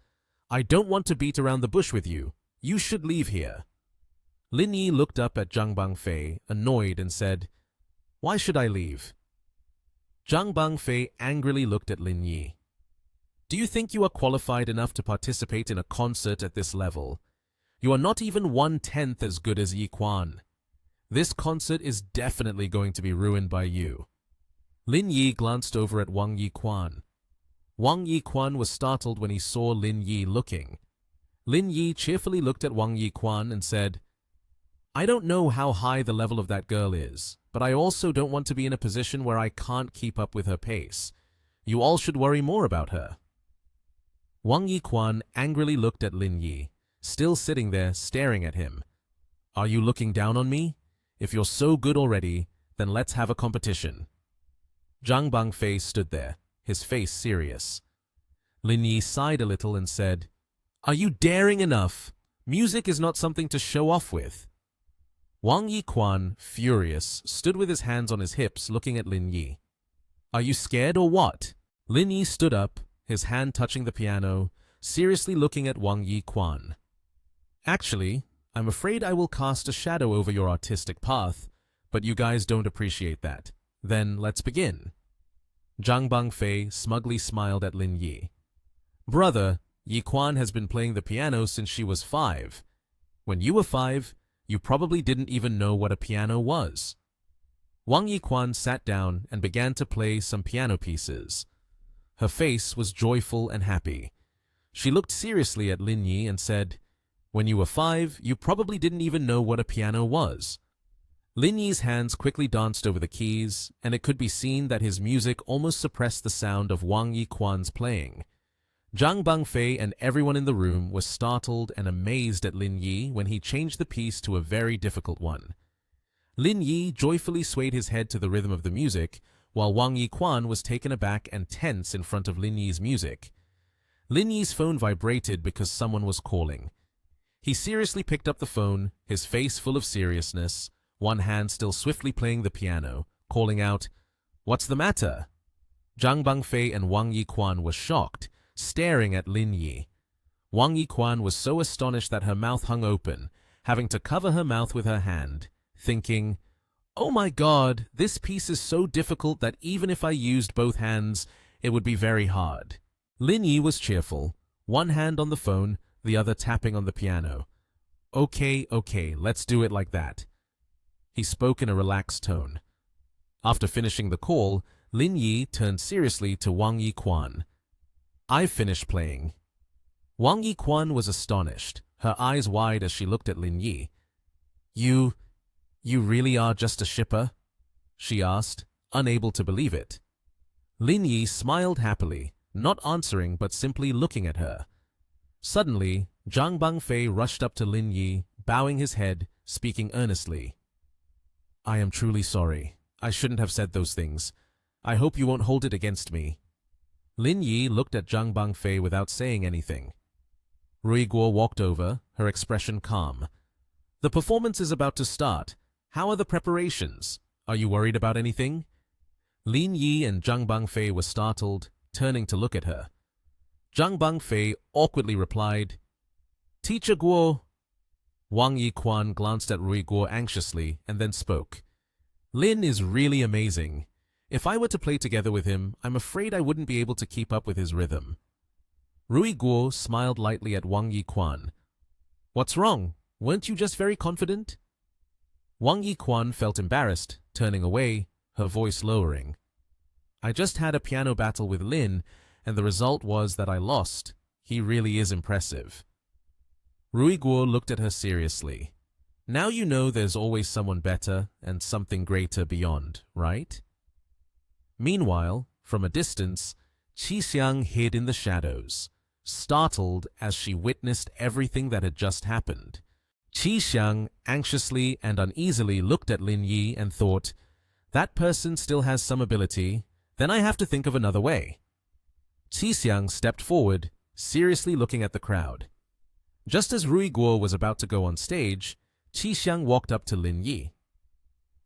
I don't want to beat around the bush with you. You should leave here." Lin Yi looked up at Zhang Bangfei, annoyed, and said, "Why should I leave?" Zhang Bangfei angrily looked at Lin Yi. "Do you think you are qualified enough to participate in a concert at this level? You are not even 1/10 as good as Yi Quan. This concert is definitely going to be ruined by you." Lin Yi glanced over at Wang Yiquan. Wang Yiquan was startled when he saw Lin Yi looking. Lin Yi cheerfully looked at Wang Yiquan and said, "I don't know how high the level of that girl is, but I also don't want to be in a position where I can't keep up with her pace. You all should worry more about her." Wang Yiquan angrily looked at Lin Yi, still sitting there staring at him. "Are you looking down on me? If you're so good already, then let's have a competition." Zhang Bangfei stood there, his face serious. Lin Yi sighed a little and said, "Are you daring enough? Music is not something to show off with." Wang Yiquan, furious, stood with his hands on his hips looking at Lin Yi. "Are you scared or what?" Lin Yi stood up, his hand touching the piano, seriously looking at Wang Yiquan. "Actually, I'm afraid I will cast a shadow over your artistic path, but you guys don't appreciate that. Then let's begin." Zhang Bangfei smugly smiled at Lin Yi. "Brother, Yiquan has been playing the piano since she was 5. When you were 5, you probably didn't even know what a piano was." Wang Yiquan sat down and began to play some piano pieces. Her face was joyful and happy. She looked seriously at Lin Yi and said, "When you were 5, you probably didn't even know what a piano was." Lin Yi's hands quickly danced over the keys, and it could be seen that his music almost suppressed the sound of Wang Yiquan's playing. Zhang Bangfei and everyone in the room was startled and amazed at Lin Yi when he changed the piece to a very difficult one. Lin Yi joyfully swayed his head to the rhythm of the music, while Wang Yiquan was taken aback and tense in front of Lin Yi's music. Lin Yi's phone vibrated because someone was calling. He seriously picked up the phone, his face full of seriousness, one hand still swiftly playing the piano, calling out, "What's the matter?" Zhang Bangfei and Wang Yiquan were shocked, staring at Lin Yi. Wang Yiquan was so astonished that her mouth hung open, having to cover her mouth with her hand, thinking, "Oh my God, this piece is so difficult that even if I used both hands, it would be very hard." Lin Yi was cheerful, one hand on the phone, the other tapping on the piano. Okay, let's do it like that." He spoke in a relaxed tone. After finishing the call, Lin Yi turned seriously to Wang Yiquan. "I've finished playing." Wang Yiquan was astonished, her eyes wide as she looked at Lin Yi. You really are just a shipper?" she asked, unable to believe it. Lin Yi smiled happily, not answering but simply looking at her. Suddenly, Zhang Bangfei rushed up to Lin Yi, bowing his head, speaking earnestly. "I am truly sorry. I shouldn't have said those things. I hope you won't hold it against me." Lin Yi looked at Zhang Bangfei without saying anything. Rui Guo walked over, her expression calm. "The performance is about to start. How are the preparations? Are you worried about anything?" Lin Yi and Zhang Bangfei were startled, turning to look at her. Zhang Bangfei awkwardly replied, "Teacher Guo." Wang Yiquan glanced at Rui Guo anxiously and then spoke. "Lin is really amazing. If I were to play together with him, I'm afraid I wouldn't be able to keep up with his rhythm." Rui Guo smiled lightly at Wang Yiquan. "What's wrong? Weren't you just very confident?" Wang Yiquan felt embarrassed, turning away, her voice lowering. "I just had a piano battle with Lin, and the result was that I lost. He really is impressive." Rui Guo looked at her seriously. "Now you know there's always someone better and something greater beyond, right?" Meanwhile, from a distance, Qi Xiang hid in the shadows, startled as she witnessed everything that had just happened. Qi Xiang anxiously and uneasily looked at Lin Yi and thought, "That person still has some ability, then I have to think of another way." Qi Xiang stepped forward, seriously looking at the crowd. Just as Rui Guo was about to go on stage, Qi Xiang walked up to Lin Yi.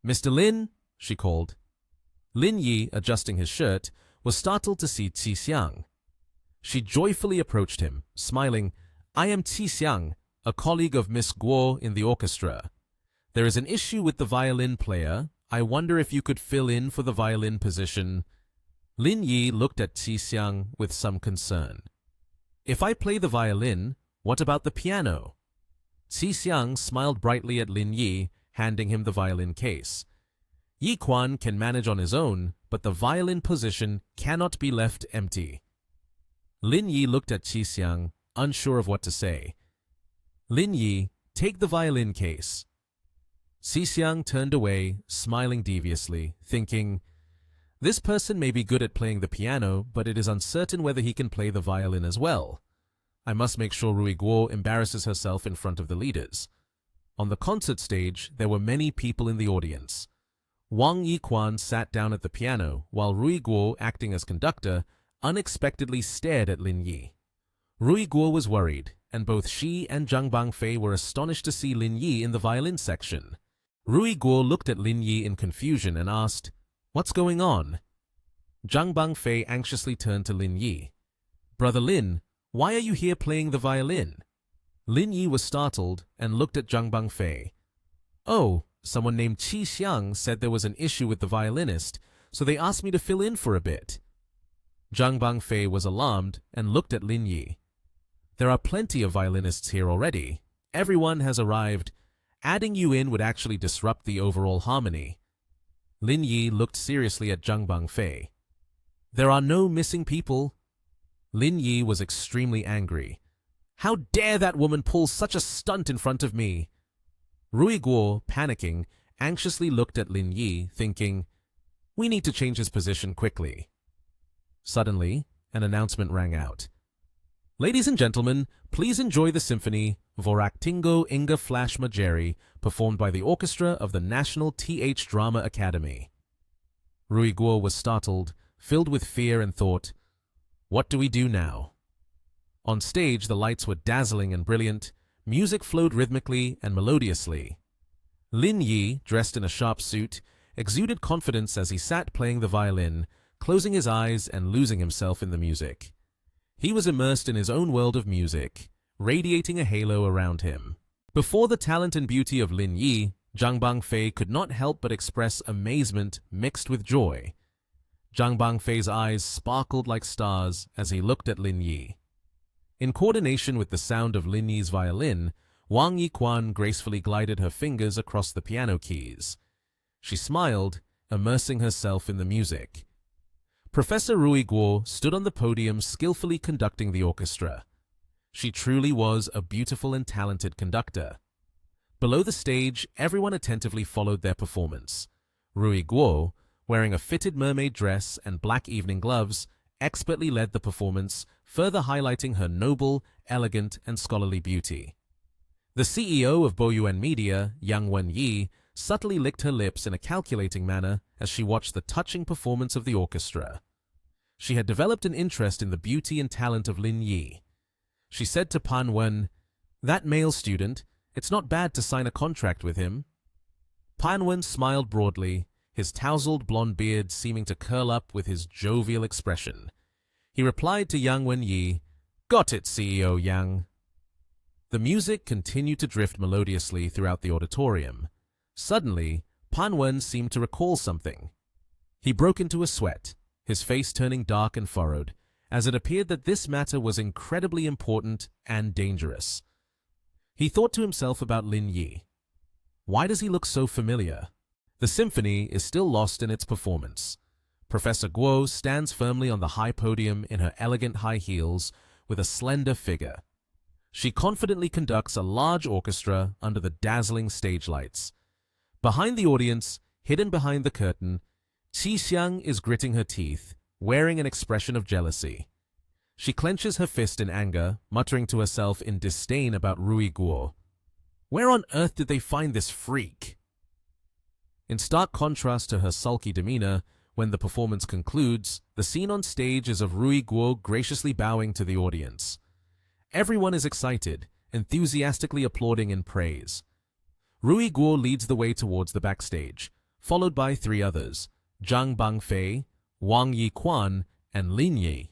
"Mr. Lin," she called. Lin Yi, adjusting his shirt, was startled to see Qi Xiang. She joyfully approached him, smiling, "I am Qi Xiang, a colleague of Miss Guo in the orchestra. There is an issue with the violin player. I wonder if you could fill in for the violin position." Lin Yi looked at Qi Xiang with some concern. "If I play the violin, what about the piano?" Qi Xiang smiled brightly at Lin Yi, handing him the violin case. "Yi Quan can manage on his own, but the violin position cannot be left empty." Lin Yi looked at Qi Xiang, unsure of what to say. "Lin Yi, take the violin case." Qi Xiang turned away, smiling deviously, thinking, "This person may be good at playing the piano, but it is uncertain whether he can play the violin as well. I must make sure Rui Guo embarrasses herself in front of the leaders." On the concert stage, there were many people in the audience. Wang Yiquan sat down at the piano, while Rui Guo, acting as conductor, unexpectedly stared at Lin Yi. Rui Guo was worried, and both she and Zhang Bangfei were astonished to see Lin Yi in the violin section. Rui Guo looked at Lin Yi in confusion and asked, "What's going on?" Zhang Bangfei anxiously turned to Lin Yi. "Brother Lin, why are you here playing the violin?" Lin Yi was startled and looked at Zhang Bangfei. "Oh, someone named Qi Xiang said there was an issue with the violinist, so they asked me to fill in for a bit." Zhang Bangfei was alarmed and looked at Lin Yi. "There are plenty of violinists here already. Everyone has arrived. Adding you in would actually disrupt the overall harmony." Lin Yi looked seriously at Zhang Bangfei. "There are no missing people." Lin Yi was extremely angry. "How dare that woman pull such a stunt in front of me?" Rui Guo, panicking, anxiously looked at Lin Yi, thinking, "We need to change his position quickly." Suddenly, an announcement rang out. "Ladies and gentlemen, please enjoy the symphony Voraktingo Inga Flash Majeri, performed by the orchestra of the National TH Drama Academy." Rui Guo was startled, filled with fear, and thought, "What do we do now?" On stage, the lights were dazzling and brilliant. Music flowed rhythmically and melodiously. Lin Yi, dressed in a sharp suit, exuded confidence as he sat playing the violin, closing his eyes and losing himself in the music. He was immersed in his own world of music, radiating a halo around him. Before the talent and beauty of Lin Yi, Zhang Bangfei could not help but express amazement mixed with joy. Zhang Bangfei's eyes sparkled like stars as he looked at Lin Yi. In coordination with the sound of Lin Yi's violin, Wang Yiquan gracefully glided her fingers across the piano keys. She smiled, immersing herself in the music. Professor Rui Guo stood on the podium skillfully conducting the orchestra. She truly was a beautiful and talented conductor. Below the stage, everyone attentively followed their performance. Rui Guo, wearing a fitted mermaid dress and black evening gloves, expertly led the performance, further highlighting her noble, elegant, and scholarly beauty. The CEO of Boyuan Media, Yang Wen-yi, subtly licked her lips in a calculating manner as she watched the touching performance of the orchestra. She had developed an interest in the beauty and talent of Lin Yi. She said to Pan Wen, "That male student, it's not bad to sign a contract with him." Pan Wen smiled broadly, his tousled blonde beard seeming to curl up with his jovial expression. He replied to Yang Wen-yi, "Got it, CEO Yang." The music continued to drift melodiously throughout the auditorium. Suddenly, Pan Wen seemed to recall something. He broke into a sweat, his face turning dark and furrowed, as it appeared that this matter was incredibly important and dangerous. He thought to himself about Lin Yi. Why does he look so familiar? The symphony is still lost in its performance. Professor Guo stands firmly on the high podium in her elegant high heels with a slender figure. She confidently conducts a large orchestra under the dazzling stage lights. Behind the audience, hidden behind the curtain, Qi Xiang is gritting her teeth, wearing an expression of jealousy. She clenches her fist in anger, muttering to herself in disdain about Rui Guo. Where on earth did they find this freak? In stark contrast to her sulky demeanor, when the performance concludes, the scene on stage is of Rui Guo graciously bowing to the audience. Everyone is excited, enthusiastically applauding in praise. Rui Guo leads the way towards the backstage, followed by three others, Zhang Bangfei, Wang Yiquan, and Lin Yi.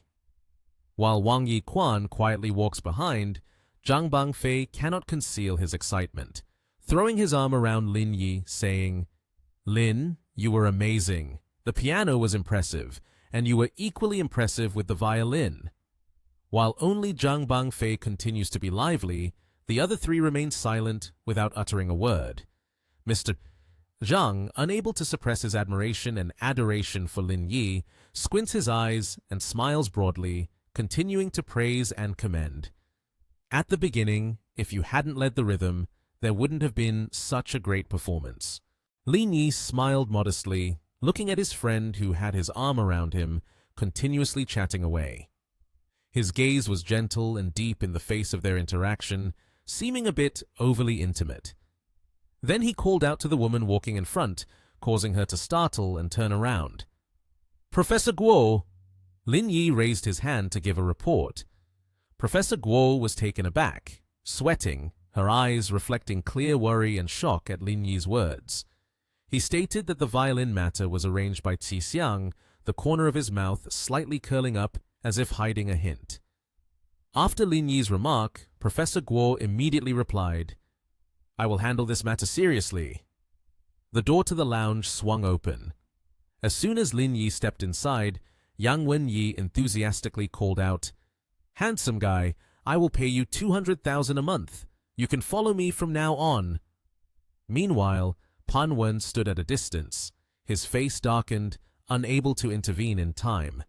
While Wang Yiquan quietly walks behind, Zhang Bangfei cannot conceal his excitement, throwing his arm around Lin Yi, saying, "Lin, you were amazing. The piano was impressive, and you were equally impressive with the violin." While only Zhang Bangfei continues to be lively, the other three remain silent without uttering a word. Mr. Zhang, unable to suppress his admiration and adoration for Lin Yi, squints his eyes and smiles broadly, continuing to praise and commend. At the beginning, if you hadn't led the rhythm, there wouldn't have been such a great performance. Lin Yi smiled modestly, looking at his friend who had his arm around him, continuously chatting away. His gaze was gentle and deep in the face of their interaction, seeming a bit overly intimate. Then he called out to the woman walking in front, causing her to startle and turn around. "Professor Guo!" Lin Yi raised his hand to give a report. Professor Guo was taken aback, sweating, her eyes reflecting clear worry and shock at Lin Yi's words. He stated that the violin matter was arranged by Qi Xiang, the corner of his mouth slightly curling up as if hiding a hint. After Lin Yi's remark, Professor Guo immediately replied, "I will handle this matter seriously." The door to the lounge swung open. As soon as Lin Yi stepped inside, Yang Wen-yi enthusiastically called out, "Handsome guy, I will pay you 200,000 a month. You can follow me from now on." Meanwhile, Pan Wen stood at a distance, his face darkened, unable to intervene in time.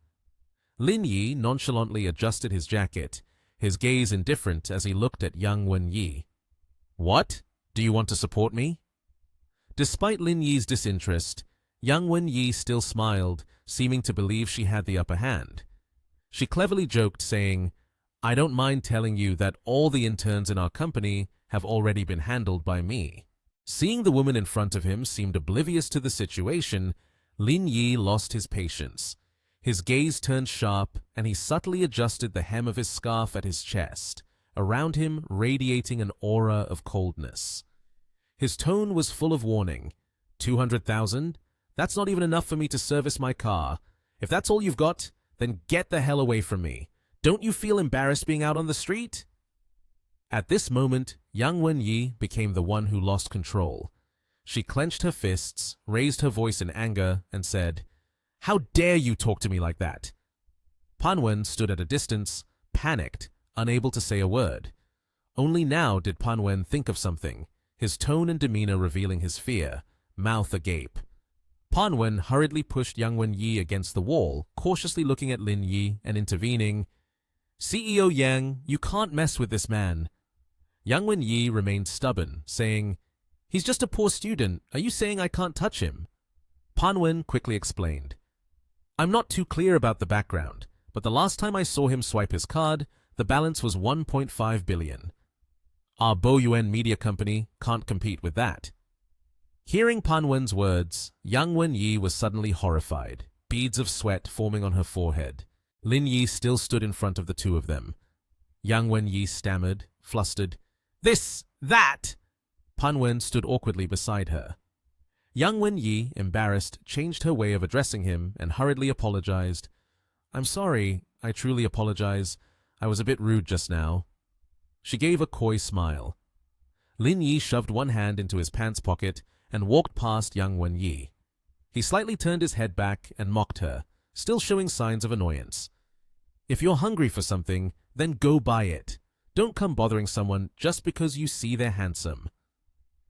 Lin Yi nonchalantly adjusted his jacket, his gaze indifferent as he looked at Yang Wen-yi. "What? Do you want to support me?" Despite Lin Yi's disinterest, Yang Wen-yi still smiled, seeming to believe she had the upper hand. She cleverly joked, saying, "I don't mind telling you that all the interns in our company have already been handled by me." Seeing the woman in front of him seemed oblivious to the situation, Lin Yi lost his patience. His gaze turned sharp, and he subtly adjusted the hem of his scarf at his chest, around him radiating an aura of coldness. His tone was full of warning. 200,000? That's not even enough for me to service my car. If that's all you've got, then get the hell away from me. Don't you feel embarrassed being out on the street?" At this moment, Yang Wen-yi became the one who lost control. She clenched her fists, raised her voice in anger, and said, "How dare you talk to me like that?" Pan Wen stood at a distance, panicked, unable to say a word. Only now did Pan Wen think of something, his tone and demeanor revealing his fear, mouth agape. Pan Wen hurriedly pushed Yang Wen-yi against the wall, cautiously looking at Lin Yi and intervening. CEO Yang, you can't mess with this man. Yang Wen-yi remained stubborn, saying, He's just a poor student. Are you saying I can't touch him? Pan Wen quickly explained. I'm not too clear about the background, but the last time I saw him swipe his card, the balance was 1.5 billion. Our Boyuan media company can't compete with that. Hearing Pan Wen's words, Yang Wen-yi was suddenly horrified, beads of sweat forming on her forehead. Lin Yi still stood in front of the two of them. Yang Wen-yi stammered, flustered, This, that! Pan Wen stood awkwardly beside her. Yang Wen-yi, embarrassed, changed her way of addressing him and hurriedly apologized. I'm sorry, I truly apologize. I was a bit rude just now. She gave a coy smile. Lin Yi shoved one hand into his pants pocket and walked past Yang Wen-yi. He slightly turned his head back and mocked her, still showing signs of annoyance. If you're hungry for something, then go buy it. Don't come bothering someone just because you see they're handsome.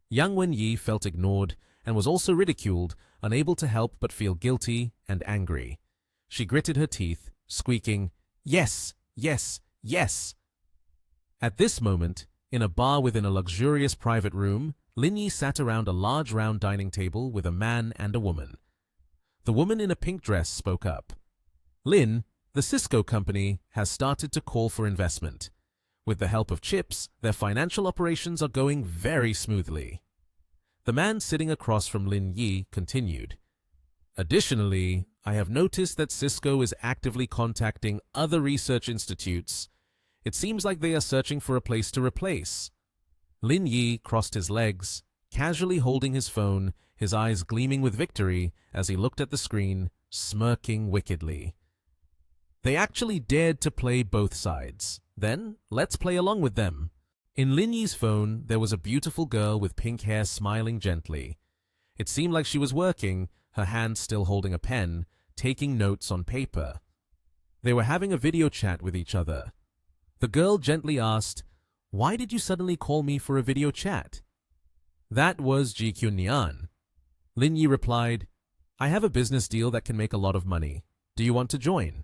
Yang Wen-yi felt ignored and was also ridiculed, unable to help but feel guilty and angry. She gritted her teeth, squeaking, Yes, yes, yes. At this moment, in a bar within a luxurious private room, Lin Yi sat around a large round dining table with a man and a woman. The woman in a pink dress spoke up. Lin, the Cisco company has started to call for investment. With the help of chips, their financial operations are going very smoothly. The man sitting across from Lin Yi continued. Additionally, I have noticed that Cisco is actively contacting other research institutes. It seems like they are searching for a place to replace. Lin Yi crossed his legs, casually holding his phone, his eyes gleaming with victory as he looked at the screen, smirking wickedly. They actually dared to play both sides. Then, let's play along with them. In Lin Yi's phone, there was a beautiful girl with pink hair smiling gently. It seemed like she was working, her hand still holding a pen, taking notes on paper. They were having a video chat with each other. The girl gently asked, Why did you suddenly call me for a video chat? That was Ji Kyun-nian. Lin Yi replied, I have a business deal that can make a lot of money. Do you want to join?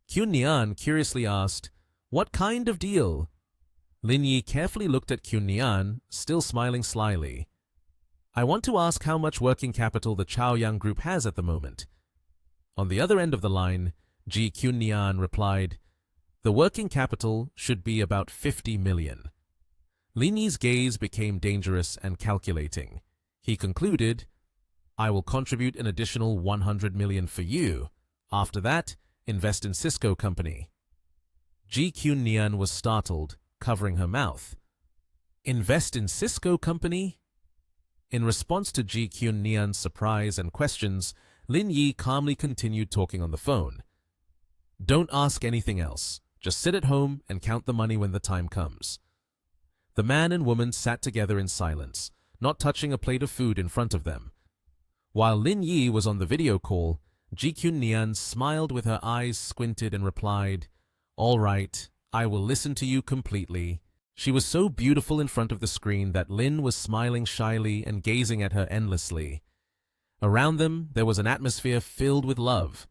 Kyun-nian curiously asked, What kind of deal? Lin Yi carefully looked at Kyun-nian, still smiling slyly. I want to ask how much working capital the Chaoyang Group has at the moment. On the other end of the line, Ji Kyun-nian replied, The working capital should be about 50 million. Lin Yi's gaze became dangerous and calculating. He concluded, I will contribute an additional 100 million for you. After that, invest in Cisco company. Ji Kyun-nian was startled, covering her mouth. Invest in Cisco company? In response to Ji Kyun-nian's surprise and questions, Lin Yi calmly continued talking on the phone. Don't ask anything else. Just sit at home and count the money when the time comes. The man and woman sat together in silence, not touching a plate of food in front of them. While Lin Yi was on the video call, Ji Kyun-nian smiled with her eyes squinted and replied, All right, I will listen to you completely. She was so beautiful in front of the screen that Lin was smiling shyly and gazing at her endlessly. Around them, there was an atmosphere filled with love.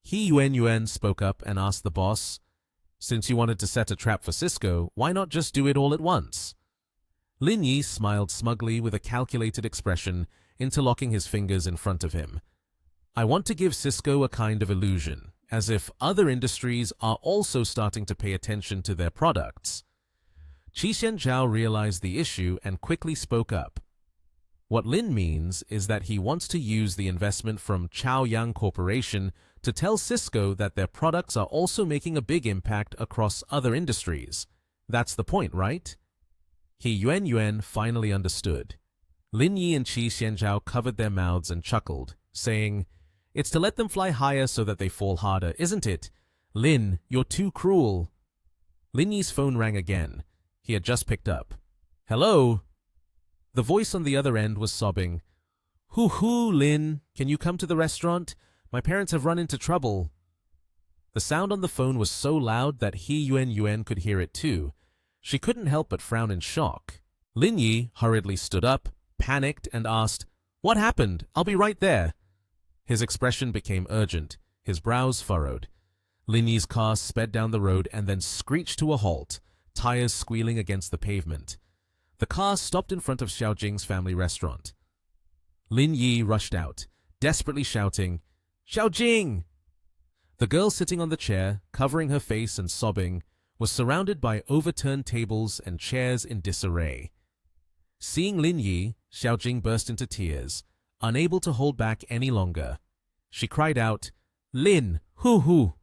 He Yuan spoke up and asked the boss, Since you wanted to set a trap for Cisco, why not just do it all at once? Lin Yi smiled smugly with a calculated expression, interlocking his fingers in front of him. I want to give Cisco a kind of illusion, as if other industries are also starting to pay attention to their products. Qi Xianzhao realized the issue and quickly spoke up. What Lin means is that he wants to use the investment from Chaoyang Corporation to tell Cisco that their products are also making a big impact across other industries. That's the point, right? He Yuan finally understood. Lin Yi and Qi Xianzhao covered their mouths and chuckled, saying, It's to let them fly higher so that they fall harder, isn't it? Lin, you're too cruel. Lin Yi's phone rang again. He had just picked up. Hello? The voice on the other end was sobbing. Hoo-hoo, Lin, can you come to the restaurant? My parents have run into trouble. The sound on the phone was so loud that He Yuan could hear it too. She couldn't help but frown in shock. Lin Yi hurriedly stood up, panicked, and asked, What happened? I'll be right there. His expression became urgent, his brows furrowed. Lin Yi's car sped down the road and then screeched to a halt, tires squealing against the pavement. The car stopped in front of Xiaojing's family restaurant. Lin Yi rushed out, desperately shouting, "Xiaojing!" The girl sitting on the chair, covering her face and sobbing, was surrounded by overturned tables and chairs in disarray. Seeing Lin Yi, Xiaojing burst into tears, unable to hold back any longer. She cried out, "Lin, hoo-hoo!"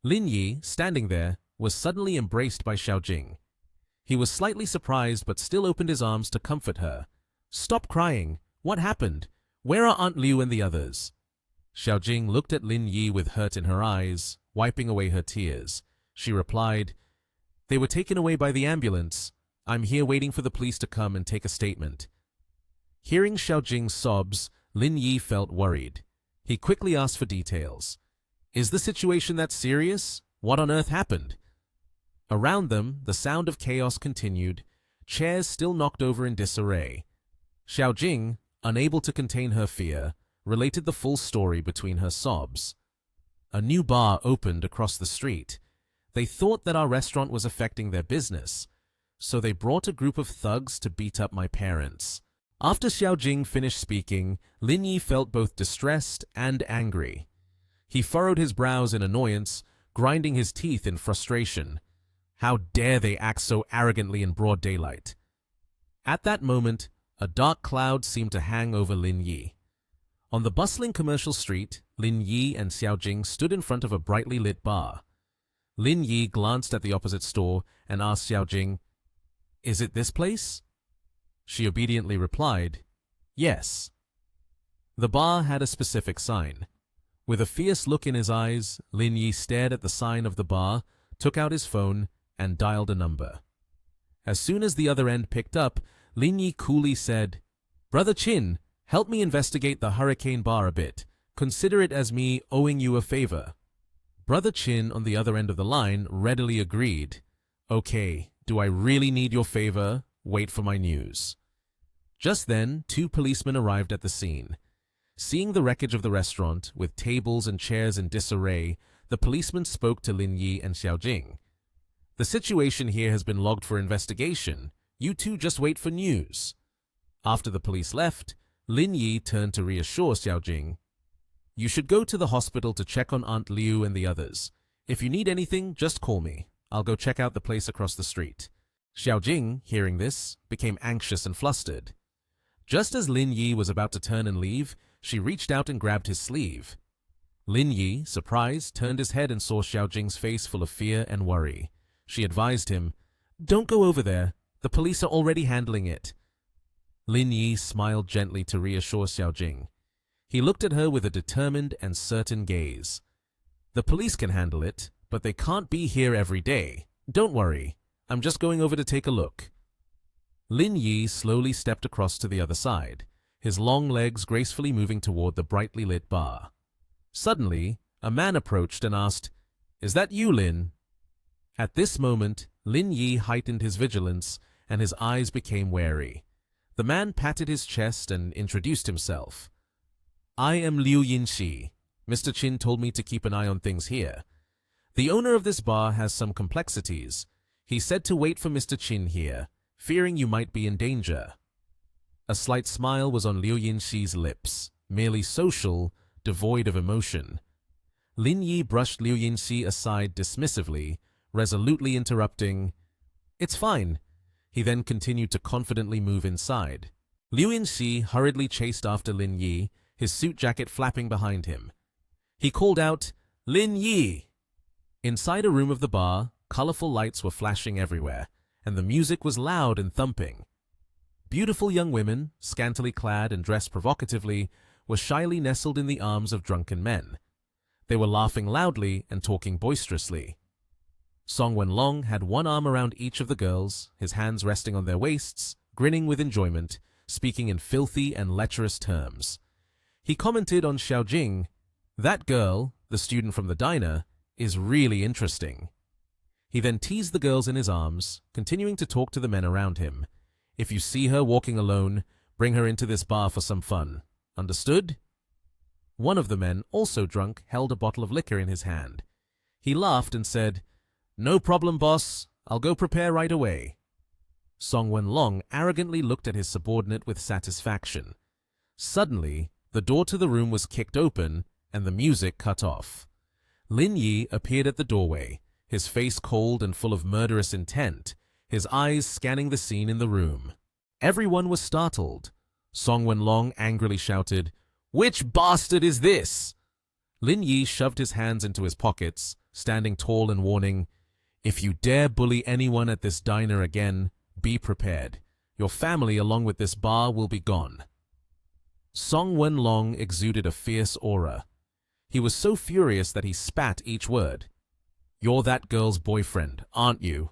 Lin Yi, standing there, was suddenly embraced by Xiaojing. He was slightly surprised but still opened his arms to comfort her. "Stop crying. What happened? Where are Aunt Liu and the others?" Xiaojing looked at Lin Yi with hurt in her eyes, wiping away her tears. She replied, "They were taken away by the ambulance. I'm here waiting for the police to come and take a statement." Hearing Xiaojing's sobs, Lin Yi felt worried. He quickly asked for details. "Is the situation that serious? What on earth happened?" Around them, the sound of chaos continued, chairs still knocked over in disarray. Xiaojing, unable to contain her fear, related the full story between her sobs. "A new bar opened across the street. They thought that our restaurant was affecting their business, so they brought a group of thugs to beat up my parents." After Xiaojing finished speaking, Lin Yi felt both distressed and angry. He furrowed his brows in annoyance, grinding his teeth in frustration. How dare they act so arrogantly in broad daylight? At that moment, a dark cloud seemed to hang over Lin Yi. On the bustling commercial street, Lin Yi and Xiaojing stood in front of a brightly lit bar. Lin Yi glanced at the opposite store and asked Xiaojing, "Is it this place?" She obediently replied, "Yes." The bar had a specific sign. With a fierce look in his eyes, Lin Yi stared at the sign of the bar, took out his phone, and dialed a number. As soon as the other end picked up, Lin Yi coolly said, "Brother Chin, help me investigate the Hurricane Bar a bit. Consider it as me owing you a favor." Brother Chin on the other end of the line readily agreed. "Okay, do I really need your favor? Wait for my news." Just then, 2 policemen arrived at the scene. Seeing the wreckage of the restaurant, with tables and chairs in disarray, the policemen spoke to Lin Yi and Xiaojing. "The situation here has been logged for investigation. You two just wait for news." After the police left, Lin Yi turned to reassure Xiaojing. "You should go to the hospital to check on Aunt Liu and the others. If you need anything, just call me. I'll go check out the place across the street." Xiaojing, hearing this, became anxious and flustered. Just as Lin Yi was about to turn and leave, she reached out and grabbed his sleeve. Lin Yi, surprised, turned his head and saw Xiaojing's face full of fear and worry. She advised him, "Don't go over there. The police are already handling it." Lin Yi smiled gently to reassure Xiaojing. He looked at her with a determined and certain gaze. "The police can handle it, but they can't be here every day. Don't worry. I'm just going over to take a look." Lin Yi slowly stepped across to the other side, his long legs gracefully moving toward the brightly lit bar. Suddenly, a man approached and asked, "Is that you, Lin?" At this moment, Lin Yi heightened his vigilance and his eyes became wary. The man patted his chest and introduced himself. "I am Liu Yinxi. Mr. Qin told me to keep an eye on things here. The owner of this bar has some complexities. He said to wait for Mr. Qin here, fearing you might be in danger." A slight smile was on Liu Yinxi's lips, merely social, devoid of emotion. Lin Yi brushed Liu Yinxi aside dismissively, resolutely interrupting, "It's fine." He then continued to confidently move inside. Liu Yinxi hurriedly chased after Lin Yi, his suit jacket flapping behind him. He called out, "Lin Yi!" Inside a room of the bar, colorful lights were flashing everywhere, and the music was loud and thumping. Beautiful young women, scantily clad and dressed provocatively, were shyly nestled in the arms of drunken men. They were laughing loudly and talking boisterously. Song Wenlong had one arm around each of the girls, his hands resting on their waists, grinning with enjoyment, speaking in filthy and lecherous terms. He commented on Xiaojing, "That girl, the student from the diner, is really interesting." He then teased the girls in his arms, continuing to talk to the men around him. "If you see her walking alone, Bring her into this bar for some fun. Understood? One of the men, also drunk, held a bottle of liquor in his hand. He laughed and said, "No problem, boss. I'll go prepare right away." Song Wenlong arrogantly looked at his subordinate with satisfaction. Suddenly, the door to the room was kicked open and the music cut off. Lin Yi appeared at the doorway, his face cold and full of murderous intent, his eyes scanning the scene in the room. Everyone was startled. Song Wenlong angrily shouted, "Which bastard is this?" Lin Yi shoved his hands into his pockets, standing tall and warning, "If you dare bully anyone at this diner again, be prepared. Your family along with this bar will be gone." Song Wenlong exuded a fierce aura. He was so furious that he spat each word. "You're that girl's boyfriend, aren't you?"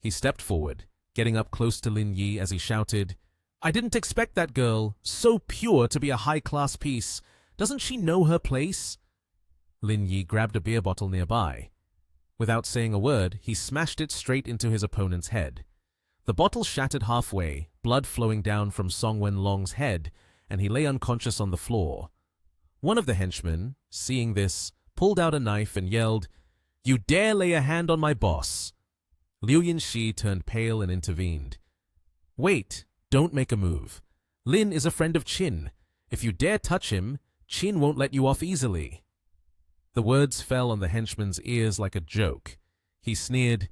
He stepped forward, getting up close to Lin Yi as he shouted, "I didn't expect that girl, so pure, to be a high-class piece. Doesn't she know her place?" Lin Yi grabbed a beer bottle nearby. Without saying a word, he smashed it straight into his opponent's head. The bottle shattered halfway, blood flowing down from Song Wenlong's head, and he lay unconscious on the floor. One of the henchmen, seeing this, pulled out a knife and yelled, "You dare lay a hand on my boss!" Liu Yinxi turned pale and intervened. "Wait, don't make a move. Lin is a friend of Qin. If you dare touch him, Qin won't let you off easily." The words fell on the henchman's ears like a joke. He sneered,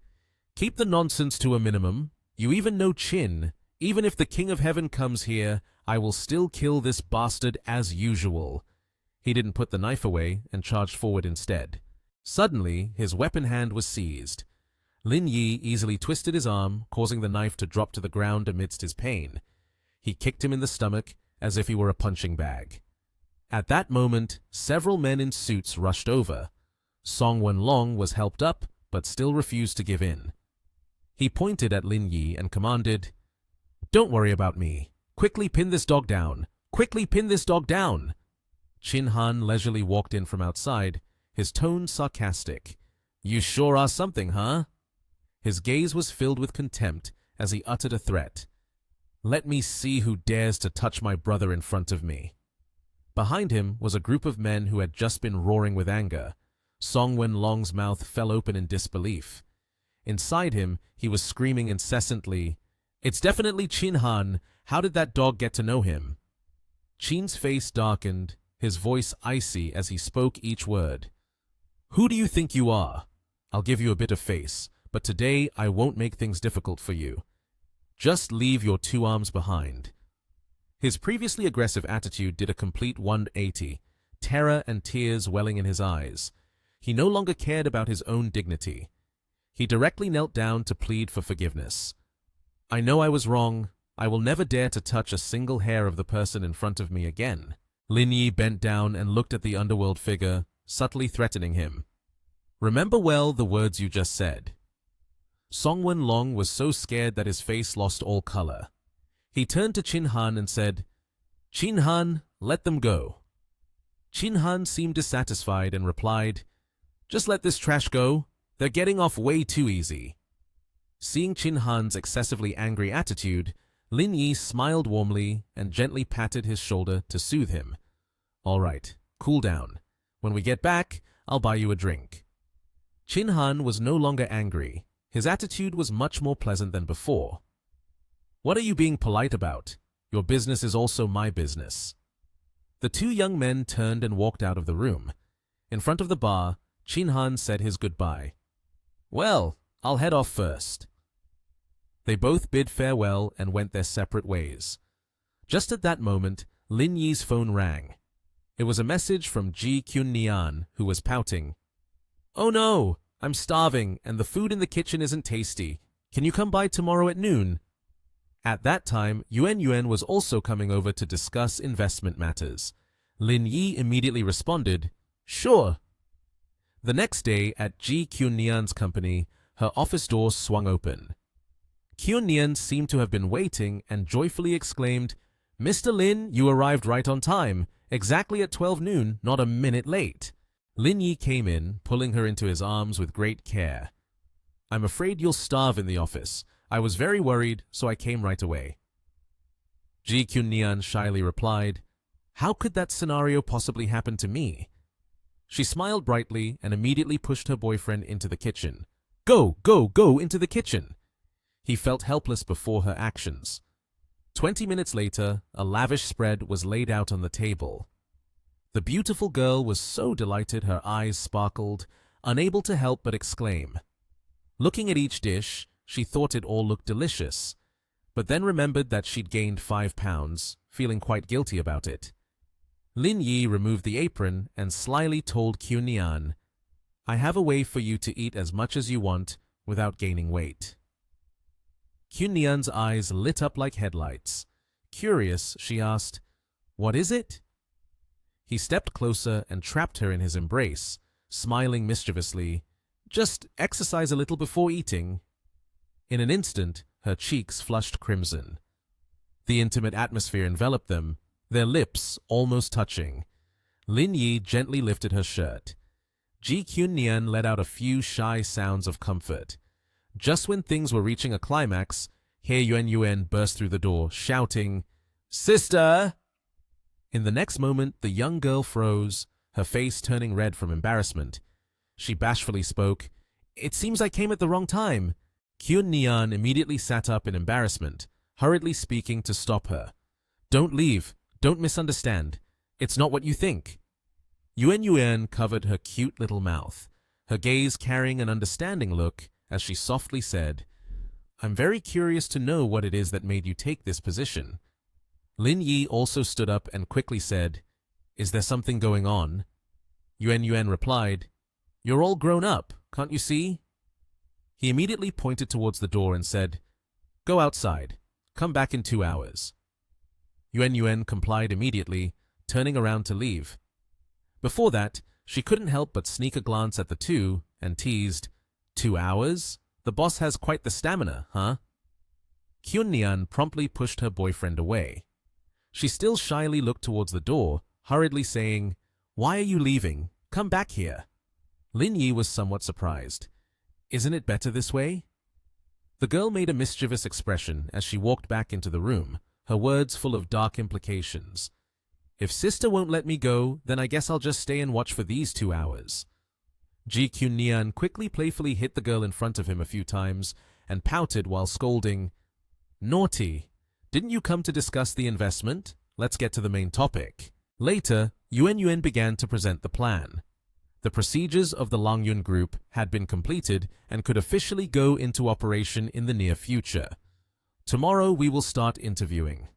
"Keep the nonsense to a minimum. You even know Qin. Even if the King of Heaven comes here, I will still kill this bastard as usual." He didn't put the knife away and charged forward instead. Suddenly, his weapon hand was seized. Lin Yi easily twisted his arm, causing the knife to drop to the ground amidst his pain. He kicked him in the stomach as if he were a punching bag. At that moment, several men in suits rushed over. Song Wenlong was helped up, but still refused to give in. He pointed at Lin Yi and commanded, "Don't worry about me. Quickly pin this dog down. Quickly pin this dog down." Qin Han leisurely walked in from outside, his tone sarcastic. "You sure are something, huh?" His gaze was filled with contempt as he uttered a threat. "Let me see who dares to touch my brother in front of me." Behind him was a group of men who had just been roaring with anger. Song Wenlong's mouth fell open in disbelief. Inside him, he was screaming incessantly, "It's definitely Qin Han. How did that dog get to know him?" Qin's face darkened, his voice icy as he spoke each word. "Who do you think you are? I'll give you a bit of face, but today I won't make things difficult for you. Just leave your two arms behind." His previously aggressive attitude did a complete 180, terror and tears welling in his eyes. He no longer cared about his own dignity. He directly knelt down to plead for forgiveness. "I know I was wrong. I will never dare to touch a single hair of the person in front of me again." Lin Yi bent down and looked at the underworld figure, subtly threatening him. "Remember well the words you just said." Song Wenlong was so scared that his face lost all color. He turned to Qin Han and said, "Qin Han, let them go." Qin Han seemed dissatisfied and replied, "Just let this trash go. They're getting off way too easy." Seeing Qin Han's excessively angry attitude, Lin Yi smiled warmly and gently patted his shoulder to soothe him. "All right, cool down. When we get back, I'll buy you a drink." Qin Han was no longer angry. His attitude was much more pleasant than before. "What are you being polite about? Your business is also my business." The two young men turned and walked out of the room. In front of the bar, Qin Han said his goodbye. "Well, I'll head off first." They both bid farewell and went their separate ways. Just at that moment, Lin Yi's phone rang. It was a message from Ji Kyun-nian, who was pouting. "Oh no, I'm starving and the food in the kitchen isn't tasty. Can you come by tomorrow at noon?" At that time, Yuan Yuan was also coming over to discuss investment matters. Lin Yi immediately responded, "Sure." The next day, at Ji Kyun-nian's company, her office door swung open. Kyun-nian seemed to have been waiting and joyfully exclaimed, "Mr. Lin, you arrived right on time, exactly at 12 noon, not a minute late." Lin Yi came in, pulling her into his arms with great care. "I'm afraid you'll starve in the office. I was very worried, so I came right away." Ji Kyun-nian shyly replied, "How could that scenario possibly happen to me?" She smiled brightly and immediately pushed her boyfriend into the kitchen. "Go, go, go into the kitchen!" He felt helpless before her actions. 20 minutes later, a lavish spread was laid out on the table. The beautiful girl was so delighted her eyes sparkled, unable to help but exclaim. Looking at each dish, she thought it all looked delicious, but then remembered that she'd gained 5 pounds, feeling quite guilty about it. Lin Yi removed the apron and slyly told Kyun-nian, "I have a way for you to eat as much as you want without gaining weight." Kyun-nian's eyes lit up like headlights. Curious, she asked, "What is it?" He stepped closer and trapped her in his embrace, smiling mischievously. "Just exercise a little before eating." In an instant, her cheeks flushed crimson. The intimate atmosphere enveloped them, their lips almost touching. Lin Yi gently lifted her shirt. Ji Kyun-nian let out a few shy sounds of comfort. Just when things were reaching a climax, He Yuan burst through the door, shouting, "Sister!" In the next moment, the young girl froze, her face turning red from embarrassment. She bashfully spoke, "It seems I came at the wrong time." Kyun-nian immediately sat up in embarrassment, hurriedly speaking to stop her. "Don't leave. Don't misunderstand. It's not what you think." Yuan covered her cute little mouth, her gaze carrying an understanding look as she softly said, "I'm very curious to know what it is that made you take this position." Lin Yi also stood up and quickly said, "Is there something going on?" Yuan replied, "You're all grown up, can't you see?" He immediately pointed towards the door and said, "Go outside. Come back in 2 hours." Yuan complied immediately, turning around to leave. Before that, she couldn't help but sneak a glance at the two and teased, "2 hours? The boss has quite the stamina, huh?" Kyun-nian promptly pushed her boyfriend away. She still shyly looked towards the door, hurriedly saying, "Why are you leaving? Come back here." Lin Yi was somewhat surprised. "Isn't it better this way?" The girl made a mischievous expression as she walked back into the room, her words full of dark implications. "If sister won't let me go, then I guess I'll just stay and watch for these 2 hours." Ji Kyun-nian quickly playfully hit the girl in front of him a few times and pouted while scolding, "Naughty! Didn't you come to discuss the investment? Let's get to the main topic." Later, Yuan began to present the plan. The procedures of the Langyun group had been completed and could officially go into operation in the near future. "Tomorrow we will start interviewing."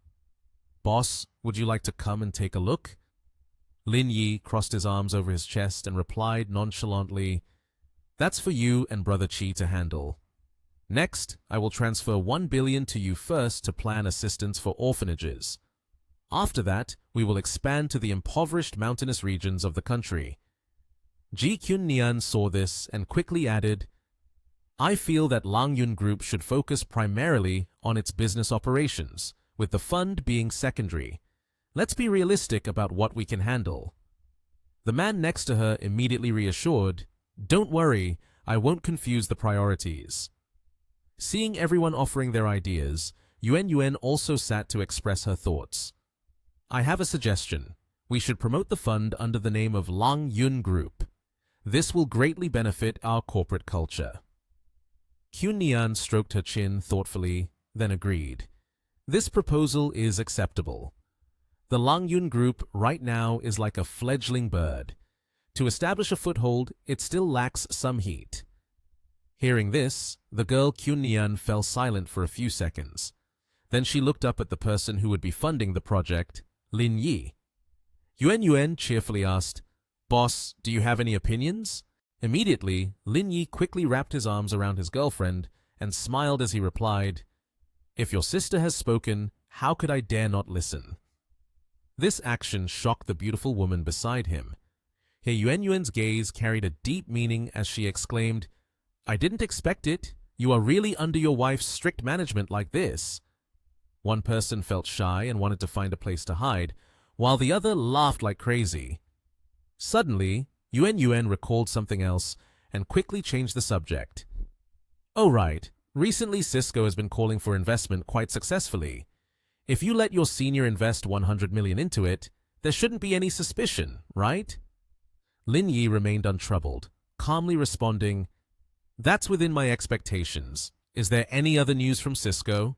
"Boss, would you like to come and take a look?" Lin Yi crossed his arms over his chest and replied nonchalantly, "That's for you and Brother Chi to handle. Next, I will transfer 1 billion to you first to plan assistance for orphanages. After that, we will expand to the impoverished mountainous regions of the country." Ji Kyun-nian saw this and quickly added, "I feel that Langyun Group should focus primarily on its business operations, with the fund being secondary. Let's be realistic about what we can handle." The man next to her immediately reassured, "Don't worry, I won't confuse the priorities." Seeing everyone offering their ideas, Yuan also sat to express her thoughts. "I have a suggestion. We should promote the fund under the name of Langyun Group. This will greatly benefit our corporate culture." Kyun-nian stroked her chin thoughtfully, then agreed. "This proposal is acceptable. The Langyun Group right now is like a fledgling bird. To establish a foothold, it still lacks some heat." Hearing this, the girl Kyun-nian fell silent for a few seconds. Then she looked up at the person who would be funding the project, Lin Yi. Yuan cheerfully asked, "Boss, do you have any opinions?" Immediately, Lin Yi quickly wrapped his arms around his girlfriend and smiled as he replied, "If your sister has spoken, how could I dare not listen?" This action shocked the beautiful woman beside him. Yuan's gaze carried a deep meaning as she exclaimed, "I didn't expect it. You are really under your wife's strict management like this." One person felt shy and wanted to find a place to hide, while the other laughed like crazy. Suddenly, Yuan recalled something else and quickly changed the subject. "Oh right, recently Cisco has been calling for investment quite successfully. If you let your senior invest 100 million into it, there shouldn't be any suspicion, right? Lin Yi remained untroubled, calmly responding, "That's within my expectations. Is there any other news from Cisco?"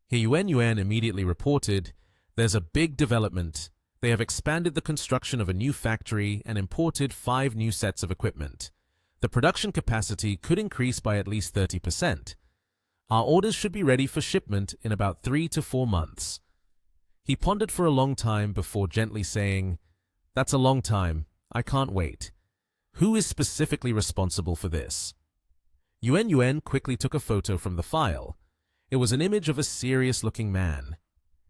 He Yuan immediately reported, "There's a big development. They have expanded the construction of a new factory and imported 5 new sets of equipment. The production capacity could increase by at least 30%. Our orders should be ready for shipment in about 3 to 4 months." He pondered for a long time before gently saying, "That's a long time. I can't wait. Who is specifically responsible for this?" Yuan quickly took a photo from the file. It was an image of a serious-looking man.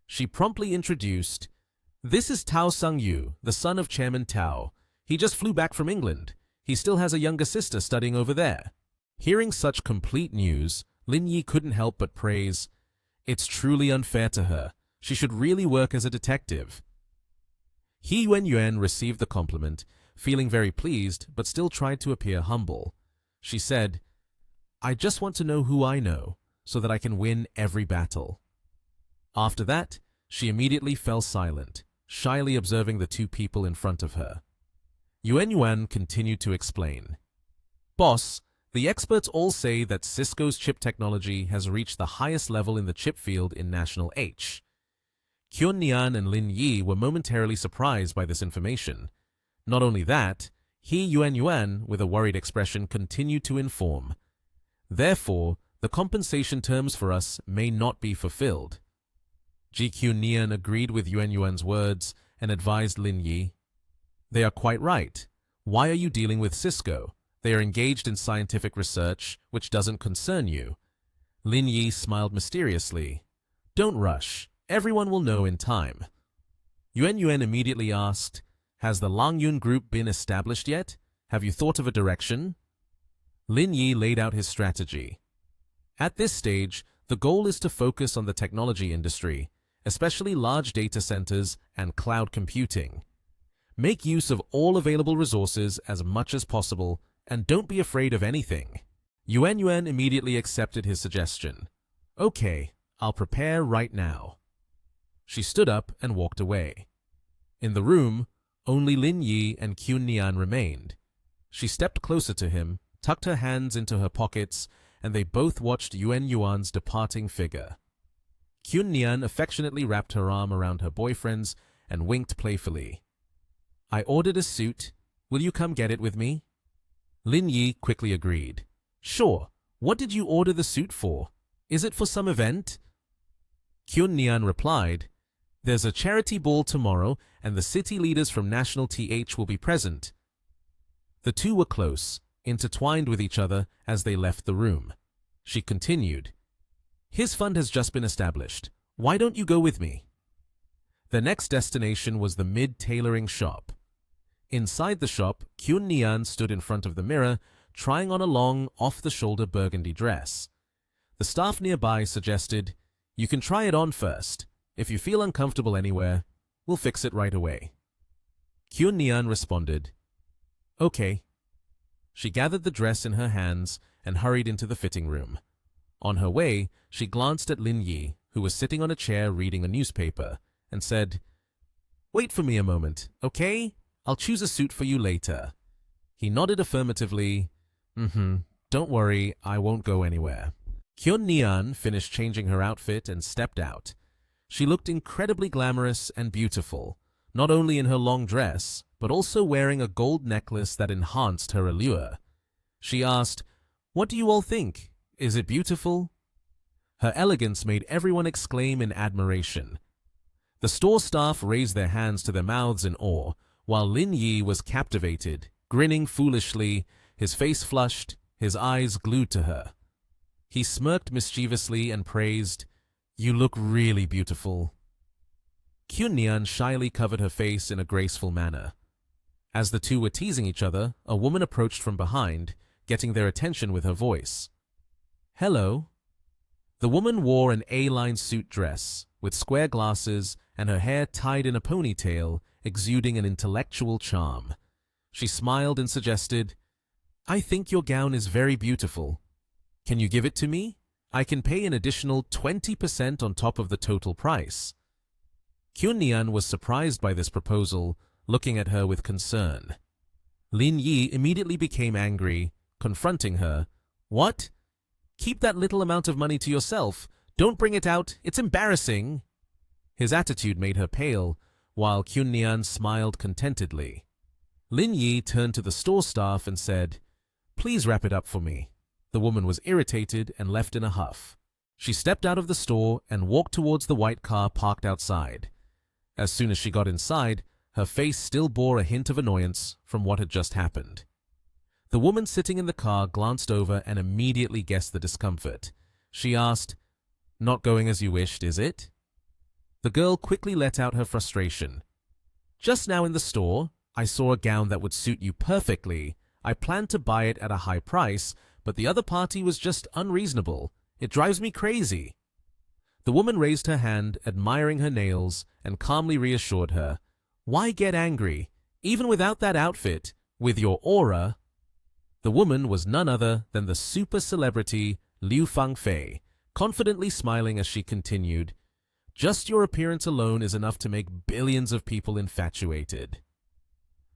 She promptly introduced, "This is Tao Sang-yu, the son of Chairman Tao. He just flew back from England. He still has a younger sister studying over there." Hearing such complete news, Lin Yi couldn't help but praise, "It's truly unfair to her. She should really work as a detective." He Yuan received the compliment, feeling very pleased, but still tried to appear humble. She said, "I just want to know who I know, so that I can win every battle." After that, she immediately fell silent, shyly observing the 2 people in front of her. Yuan continued to explain, "Boss, the experts all say that Cisco's chip technology has reached the highest level in the chip field in National H." Nian and Lin Yi were momentarily surprised by this information. Not only that, He Yuan, with a worried expression, continued to inform, "Therefore, the compensation terms for us may not be fulfilled." Nian agreed with Yuan's words and advised Lin Yi, "They are quite right. Why are you dealing with Cisco? They are engaged in scientific research, which doesn't concern you." Lin Yi smiled mysteriously. "Don't rush. Everyone will know in time." Yuan immediately asked, "Has the Langyun group been established yet? Have you thought of a direction?" Lin Yi laid out his strategy. "At this stage, the goal is to focus on the technology industry, especially large data centers and cloud computing. Make use of all available resources as much as possible, and don't be afraid of anything." Yuan immediately accepted his suggestion. "Okay, I'll prepare right now." She stood up and walked away. In the room, only Lin Yi and Nian remained. She stepped closer to him, tucked her hands into her pockets, and they both watched Yuan's departing figure. Nian affectionately wrapped her arm around her boyfriend's and winked playfully. "I ordered a suit. Will you come get it with me?" Lin Yi quickly agreed. "Sure. What did you order the suit for? Is it for some event?" Nian replied, "There's a charity ball tomorrow, and the city leaders from National TH will be present." The 2 were close, intertwined with each other as they left the room. She continued, "His fund has just been established. Why don't you go with me?" The next destination was the mid-tailoring shop. Inside the shop, Nian stood in front of the mirror, trying on a long, off-the-shoulder burgundy dress. The staff nearby suggested, "You can try it on first. If you feel uncomfortable anywhere, we'll fix it right away." Nian responded, "Okay." She gathered the dress in her hands and hurried into the fitting room. On her way, she glanced at Lin Yi, who was sitting on a chair reading a newspaper, and said, "Wait for me a moment, okay? I'll choose a suit for you later." He nodded affirmatively. Don't worry, I won't go anywhere." Nian finished changing her outfit and stepped out. She looked incredibly glamorous and beautiful, not only in her long dress, but also wearing a gold necklace that enhanced her allure. She asked, "What do you all think? Is it beautiful?" Her elegance made everyone exclaim in admiration. The store staff raised their hands to their mouths in awe, while Lin Yi was captivated, grinning foolishly, his face flushed, his eyes glued to her. He smirked mischievously and praised, "You look really beautiful." Nian shyly covered her face in a graceful manner. As the 2 were teasing each other, a woman approached from behind, getting their attention with her voice. "Hello." The woman wore an A-line suit dress, with square glasses and her hair tied in a ponytail, exuding an intellectual charm. She smiled and suggested, "I think your gown is very beautiful. Can you give it to me? I can pay an additional 20% on top of the total price. Kyun was surprised by this proposal, looking at her with concern. Lin Yi immediately became angry, confronting her. What? Keep that little amount of money to yourself. Don't bring it out. It's embarrassing. His attitude made her pale, while Kyun smiled contentedly. Lin Yi turned to the store staff and said, "Please wrap it up for me." The woman was irritated and left in a huff. She stepped out of the store and walked towards the white car parked outside. As soon as she got inside, her face still bore a hint of annoyance from what had just happened. The woman sitting in the car glanced over and immediately guessed the discomfort. She asked, "Not going as you wished, is it?" The girl quickly let out her frustration. "Just now in the store, I saw a gown that would suit you perfectly. I planned to buy it at a high price, but the other party was just unreasonable. It drives me crazy." The woman raised her hand, admiring her nails, and calmly reassured her, "Why get angry? Even without that outfit, with your aura." The woman was none other than the super celebrity Liu Fangfei, confidently smiling as she continued, "Just your appearance alone is enough to make billions of people infatuated."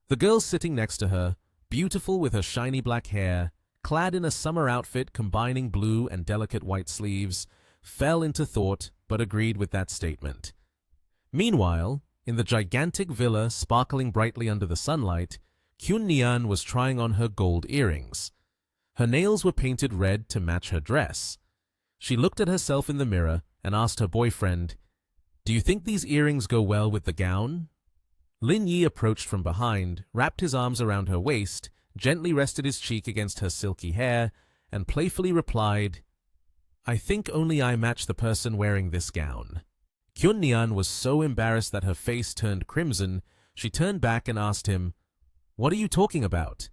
The girl sitting next to her, beautiful with her shiny black hair, clad in a summer outfit combining blue and delicate white sleeves, fell into thought but agreed with that statement. Meanwhile, in the gigantic villa sparkling brightly under the sunlight, Kyun was trying on her gold earrings. Her nails were painted red to match her dress. She looked at herself in the mirror and asked her boyfriend, "Do you think these earrings go well with the gown?" Lin Yi approached from behind, wrapped his arms around her waist, gently rested his cheek against her silky hair, and playfully replied, "I think only I match the person wearing this gown." Kyun was so embarrassed that her face turned crimson. She turned back and asked him, "What are you talking about?"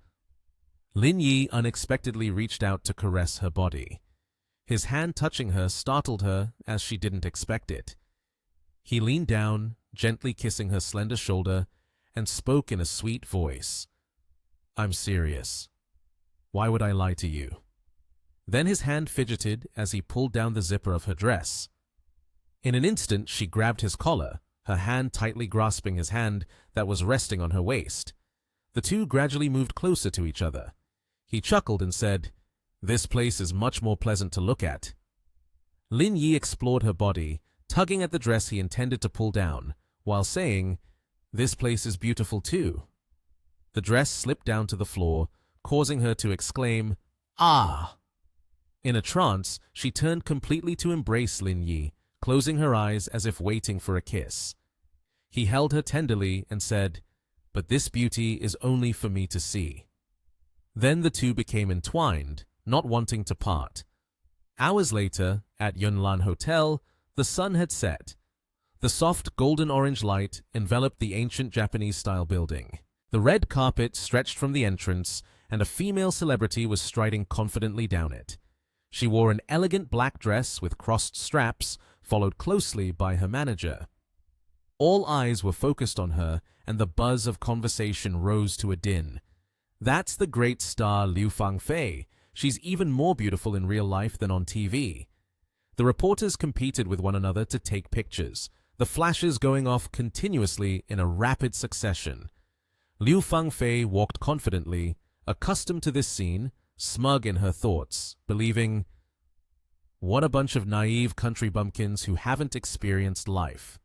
Lin Yi unexpectedly reached out to caress her body. His hand touching her startled her as she didn't expect it. He leaned down, gently kissing her slender shoulder, and spoke in a sweet voice. "I'm serious. Why would I lie to you?" Then his hand fidgeted as he pulled down the zipper of her dress. In an instant, she grabbed his collar, her hand tightly grasping his hand that was resting on her waist. The two gradually moved closer to each other. He chuckled and said, "This place is much more pleasant to look at." Lin Yi explored her body, tugging at the dress he intended to pull down, while saying, "This place is beautiful too." The dress slipped down to the floor, causing her to exclaim, "Ah!" In a trance, she turned completely to embrace Lin Yi, closing her eyes as if waiting for a kiss. He held her tenderly and said, "But this beauty is only for me to see." Then the two became entwined, not wanting to part. Hours later, at Yunlan Hotel, the sun had set. The soft golden-orange light enveloped the ancient Japanese-style building. The red carpet stretched from the entrance, and a female celebrity was striding confidently down it. She wore an elegant black dress with crossed straps, followed closely by her manager. All eyes were focused on her, and the buzz of conversation rose to a din. "That's the great star Liu Fangfei. She's even more beautiful in real life than on TV." The reporters competed with one another to take pictures, the flashes going off continuously in a rapid succession. Liu Fangfei walked confidently, accustomed to this scene, smug in her thoughts, believing, "What a bunch of naive country bumpkins who haven't experienced life."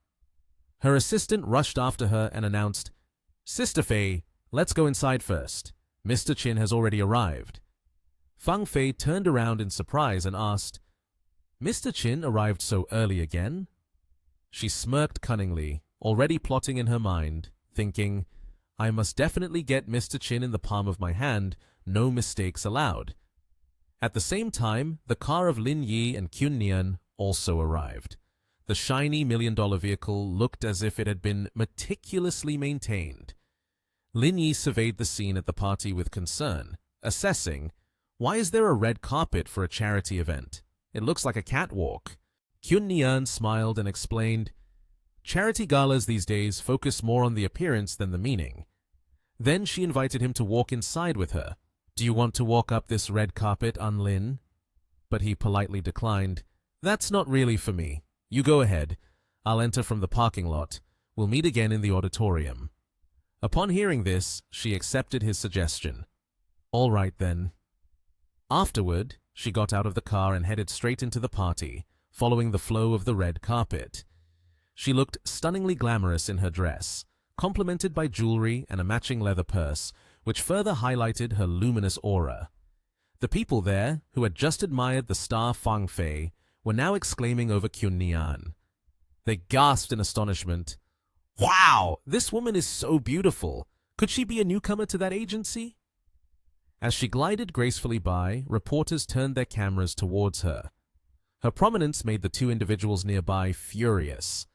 Her assistant rushed after her and announced, "Sister Fei, let's go inside first. Mr. Chin has already arrived." Fang Fei turned around in surprise and asked, "Mr. Chin arrived so early again?" She smirked cunningly, already plotting in her mind, thinking, "I must definitely get Mr. Chin in the palm of my hand, no mistakes allowed." At the same time, the car of Lin Yi and Kyun also arrived. The shiny million-dollar vehicle looked as if it had been meticulously maintained. Lin Yi surveyed the scene at the party with concern, assessing, "Why is there a red carpet for a charity event? It looks like a catwalk." Kyun smiled and explained, "Charity galas these days focus more on the appearance than the meaning." Then she invited him to walk inside with her. "Do you want to walk up this red carpet, Lin?" but he politely declined. "That's not really for me. You go ahead. I'll enter from the parking lot. We'll meet again in the auditorium." Upon hearing this, she accepted his suggestion. "All right then." Afterward, she got out of the car and headed straight into the party, following the flow of the red carpet. She looked stunningly glamorous in her dress, complemented by jewelry and a matching leather purse, which further highlighted her luminous aura. The people there, who had just admired the star Fang Fei, were now exclaiming over Kyun Nian. They gasped in astonishment. "Wow! This woman is so beautiful! Could she be a newcomer to that agency?" As she glided gracefully by, reporters turned their cameras towards her. Her prominence made the two individuals nearby furious.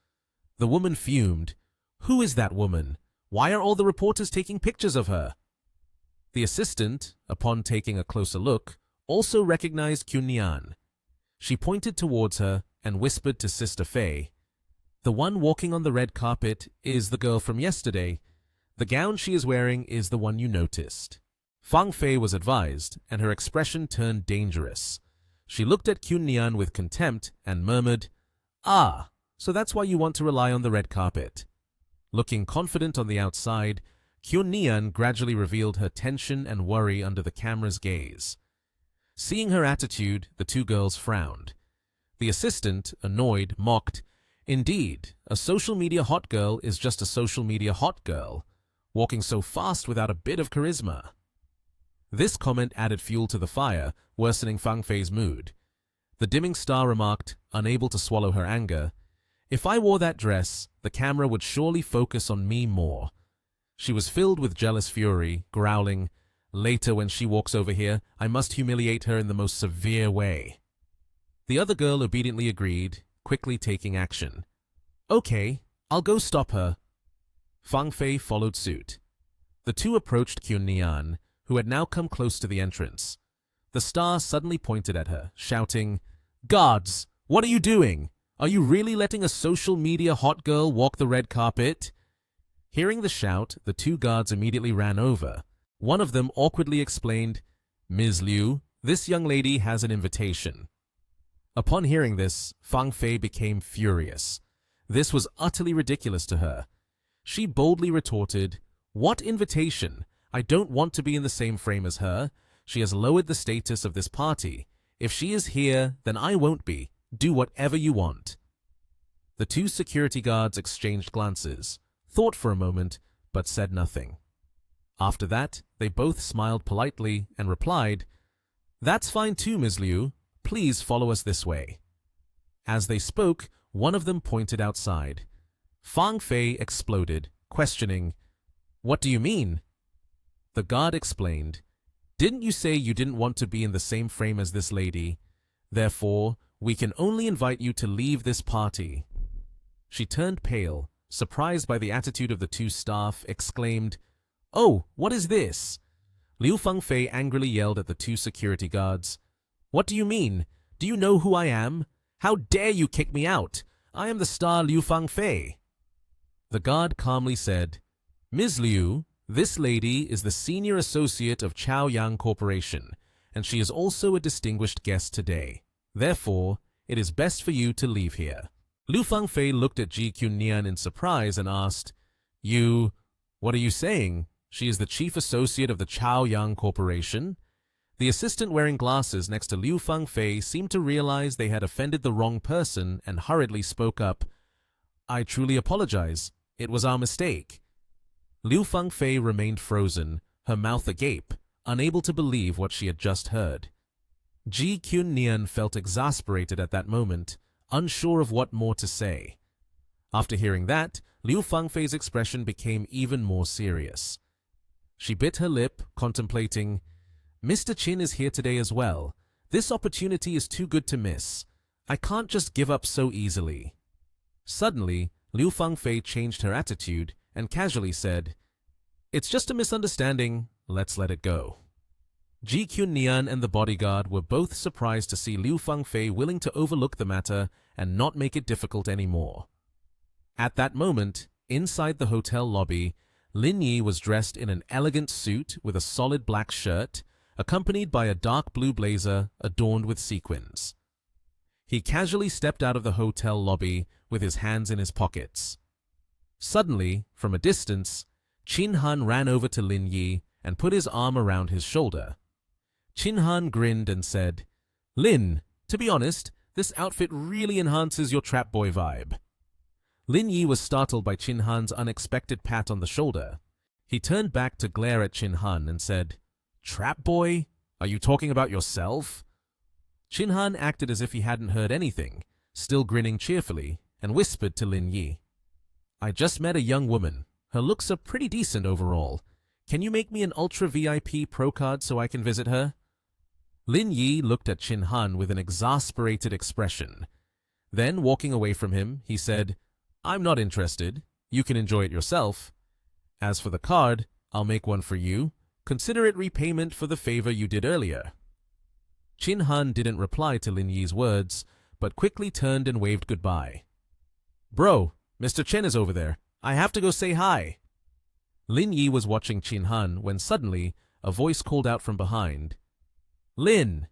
The woman fumed. "Who is that woman? Why are all the reporters taking pictures of her?" The assistant, upon taking a closer look, also recognized Kyun Nian. She pointed towards her and whispered to Sister Fei, "The one walking on the red carpet is the girl from yesterday. The gown she is wearing is the one you noticed." Fang Fei was advised, and her expression turned dangerous. She looked at Kyun Nian with contempt and murmured, "Ah, so that's why you want to rely on the red carpet." Looking confident on the outside, Kyun Nian gradually revealed her tension and worry under the camera's gaze. Seeing her attitude, the two girls frowned. The assistant, annoyed, mocked, "Indeed, a social media hot girl is just a social media hot girl, walking so fast without a bit of charisma." This comment added fuel to the fire, worsening Fang Fei's mood. The dimming star remarked, unable to swallow her anger, "If I wore that dress, the camera would surely focus on me more." She was filled with jealous fury, growling, "Later when she walks over here, I must humiliate her in the most severe way." The other girl obediently agreed, quickly taking action. "Okay, I'll go stop her." Fang Fei followed suit. The two approached Kyun Nian, who had now come close to the entrance. The star suddenly pointed at her, shouting, "Guards, what are you doing? Are you really letting a social media hot girl walk the red carpet?" Hearing the shout, the two guards immediately ran over. One of them awkwardly explained, "Ms. Liu, this young lady has an invitation." Upon hearing this, Fang Fei became furious. This was utterly ridiculous to her. She boldly retorted, "What invitation? I don't want to be in the same frame as her. She has lowered the status of this party. If she is here, then I won't be. Do whatever you want." The two security guards exchanged glances, thought for a moment, but said nothing. After that, they both smiled politely and replied, "That's fine too, Ms. Liu. Please follow us this way." As they spoke, one of them pointed outside. Fang Fei exploded, questioning, "What do you mean?" The guard explained, "Didn't you say you didn't want to be in the same frame as this lady? Therefore, we can only invite you to leave this party." She turned pale, surprised by the attitude of the two staff, exclaimed, "Oh, what is this?" Liu Fangfei angrily yelled at the two security guards, "What do you mean? Do you know who I am? How dare you kick me out? I am the star Liu Fangfei." The guard calmly said, "Ms. Liu, this lady is the senior associate of Chaoyang Corporation, and she is also a distinguished guest today. Therefore, it is best for you to leave here." Liu Fangfei looked at Ji Qunnian in surprise and asked, What are you saying? She is the chief associate of the Chaoyang Corporation?" The assistant wearing glasses next to Liu Fangfei seemed to realize they had offended the wrong person and hurriedly spoke up, "I truly apologize. It was our mistake." Liu Fangfei remained frozen, her mouth agape, unable to believe what she had just heard. Ji Qunnian felt exasperated at that moment, unsure of what more to say. After hearing that, Liu Fangfei's expression became even more serious. She bit her lip, contemplating, "Mr. Qin is here today as well. This opportunity is too good to miss. I can't just give up so easily." Suddenly, Liu Fangfei changed her attitude and casually said, "It's just a misunderstanding. Let's let it go." Ji Qunnian and the bodyguard were both surprised to see Liu Fangfei willing to overlook the matter and not make it difficult anymore. At that moment, inside the hotel lobby, Lin Yi was dressed in an elegant suit with a solid black shirt, accompanied by a dark blue blazer adorned with sequins. He casually stepped out of the hotel lobby with his hands in his pockets. Suddenly, from a distance, Chin Han ran over to Lin Yi and put his arm around his shoulder. Chin Han grinned and said, "Lin, to be honest, this outfit really enhances your trap boy vibe." Lin Yi was startled by Chin Han's unexpected pat on the shoulder. He turned back to glare at Chin Han and said, "Trap boy? Are you talking about yourself?" Chin Han acted as if he hadn't heard anything, still grinning cheerfully, and whispered to Lin Yi, "I just met a young woman. Her looks are pretty decent overall. Can you make me an Ultra VIP Pro card so I can visit her?" Lin Yi looked at Chin Han with an exasperated expression. Then, walking away from him, he said, "I'm not interested. You can enjoy it yourself. As for the card, I'll make one for you. Consider it repayment for the favor you did earlier." Chin Han didn't reply to Lin Yi's words, but quickly turned and waved goodbye. "Bro, Mr. Chen is over there. I have to go say hi." Lin Yi was watching Chin Han when suddenly a voice called out from behind, "Lin,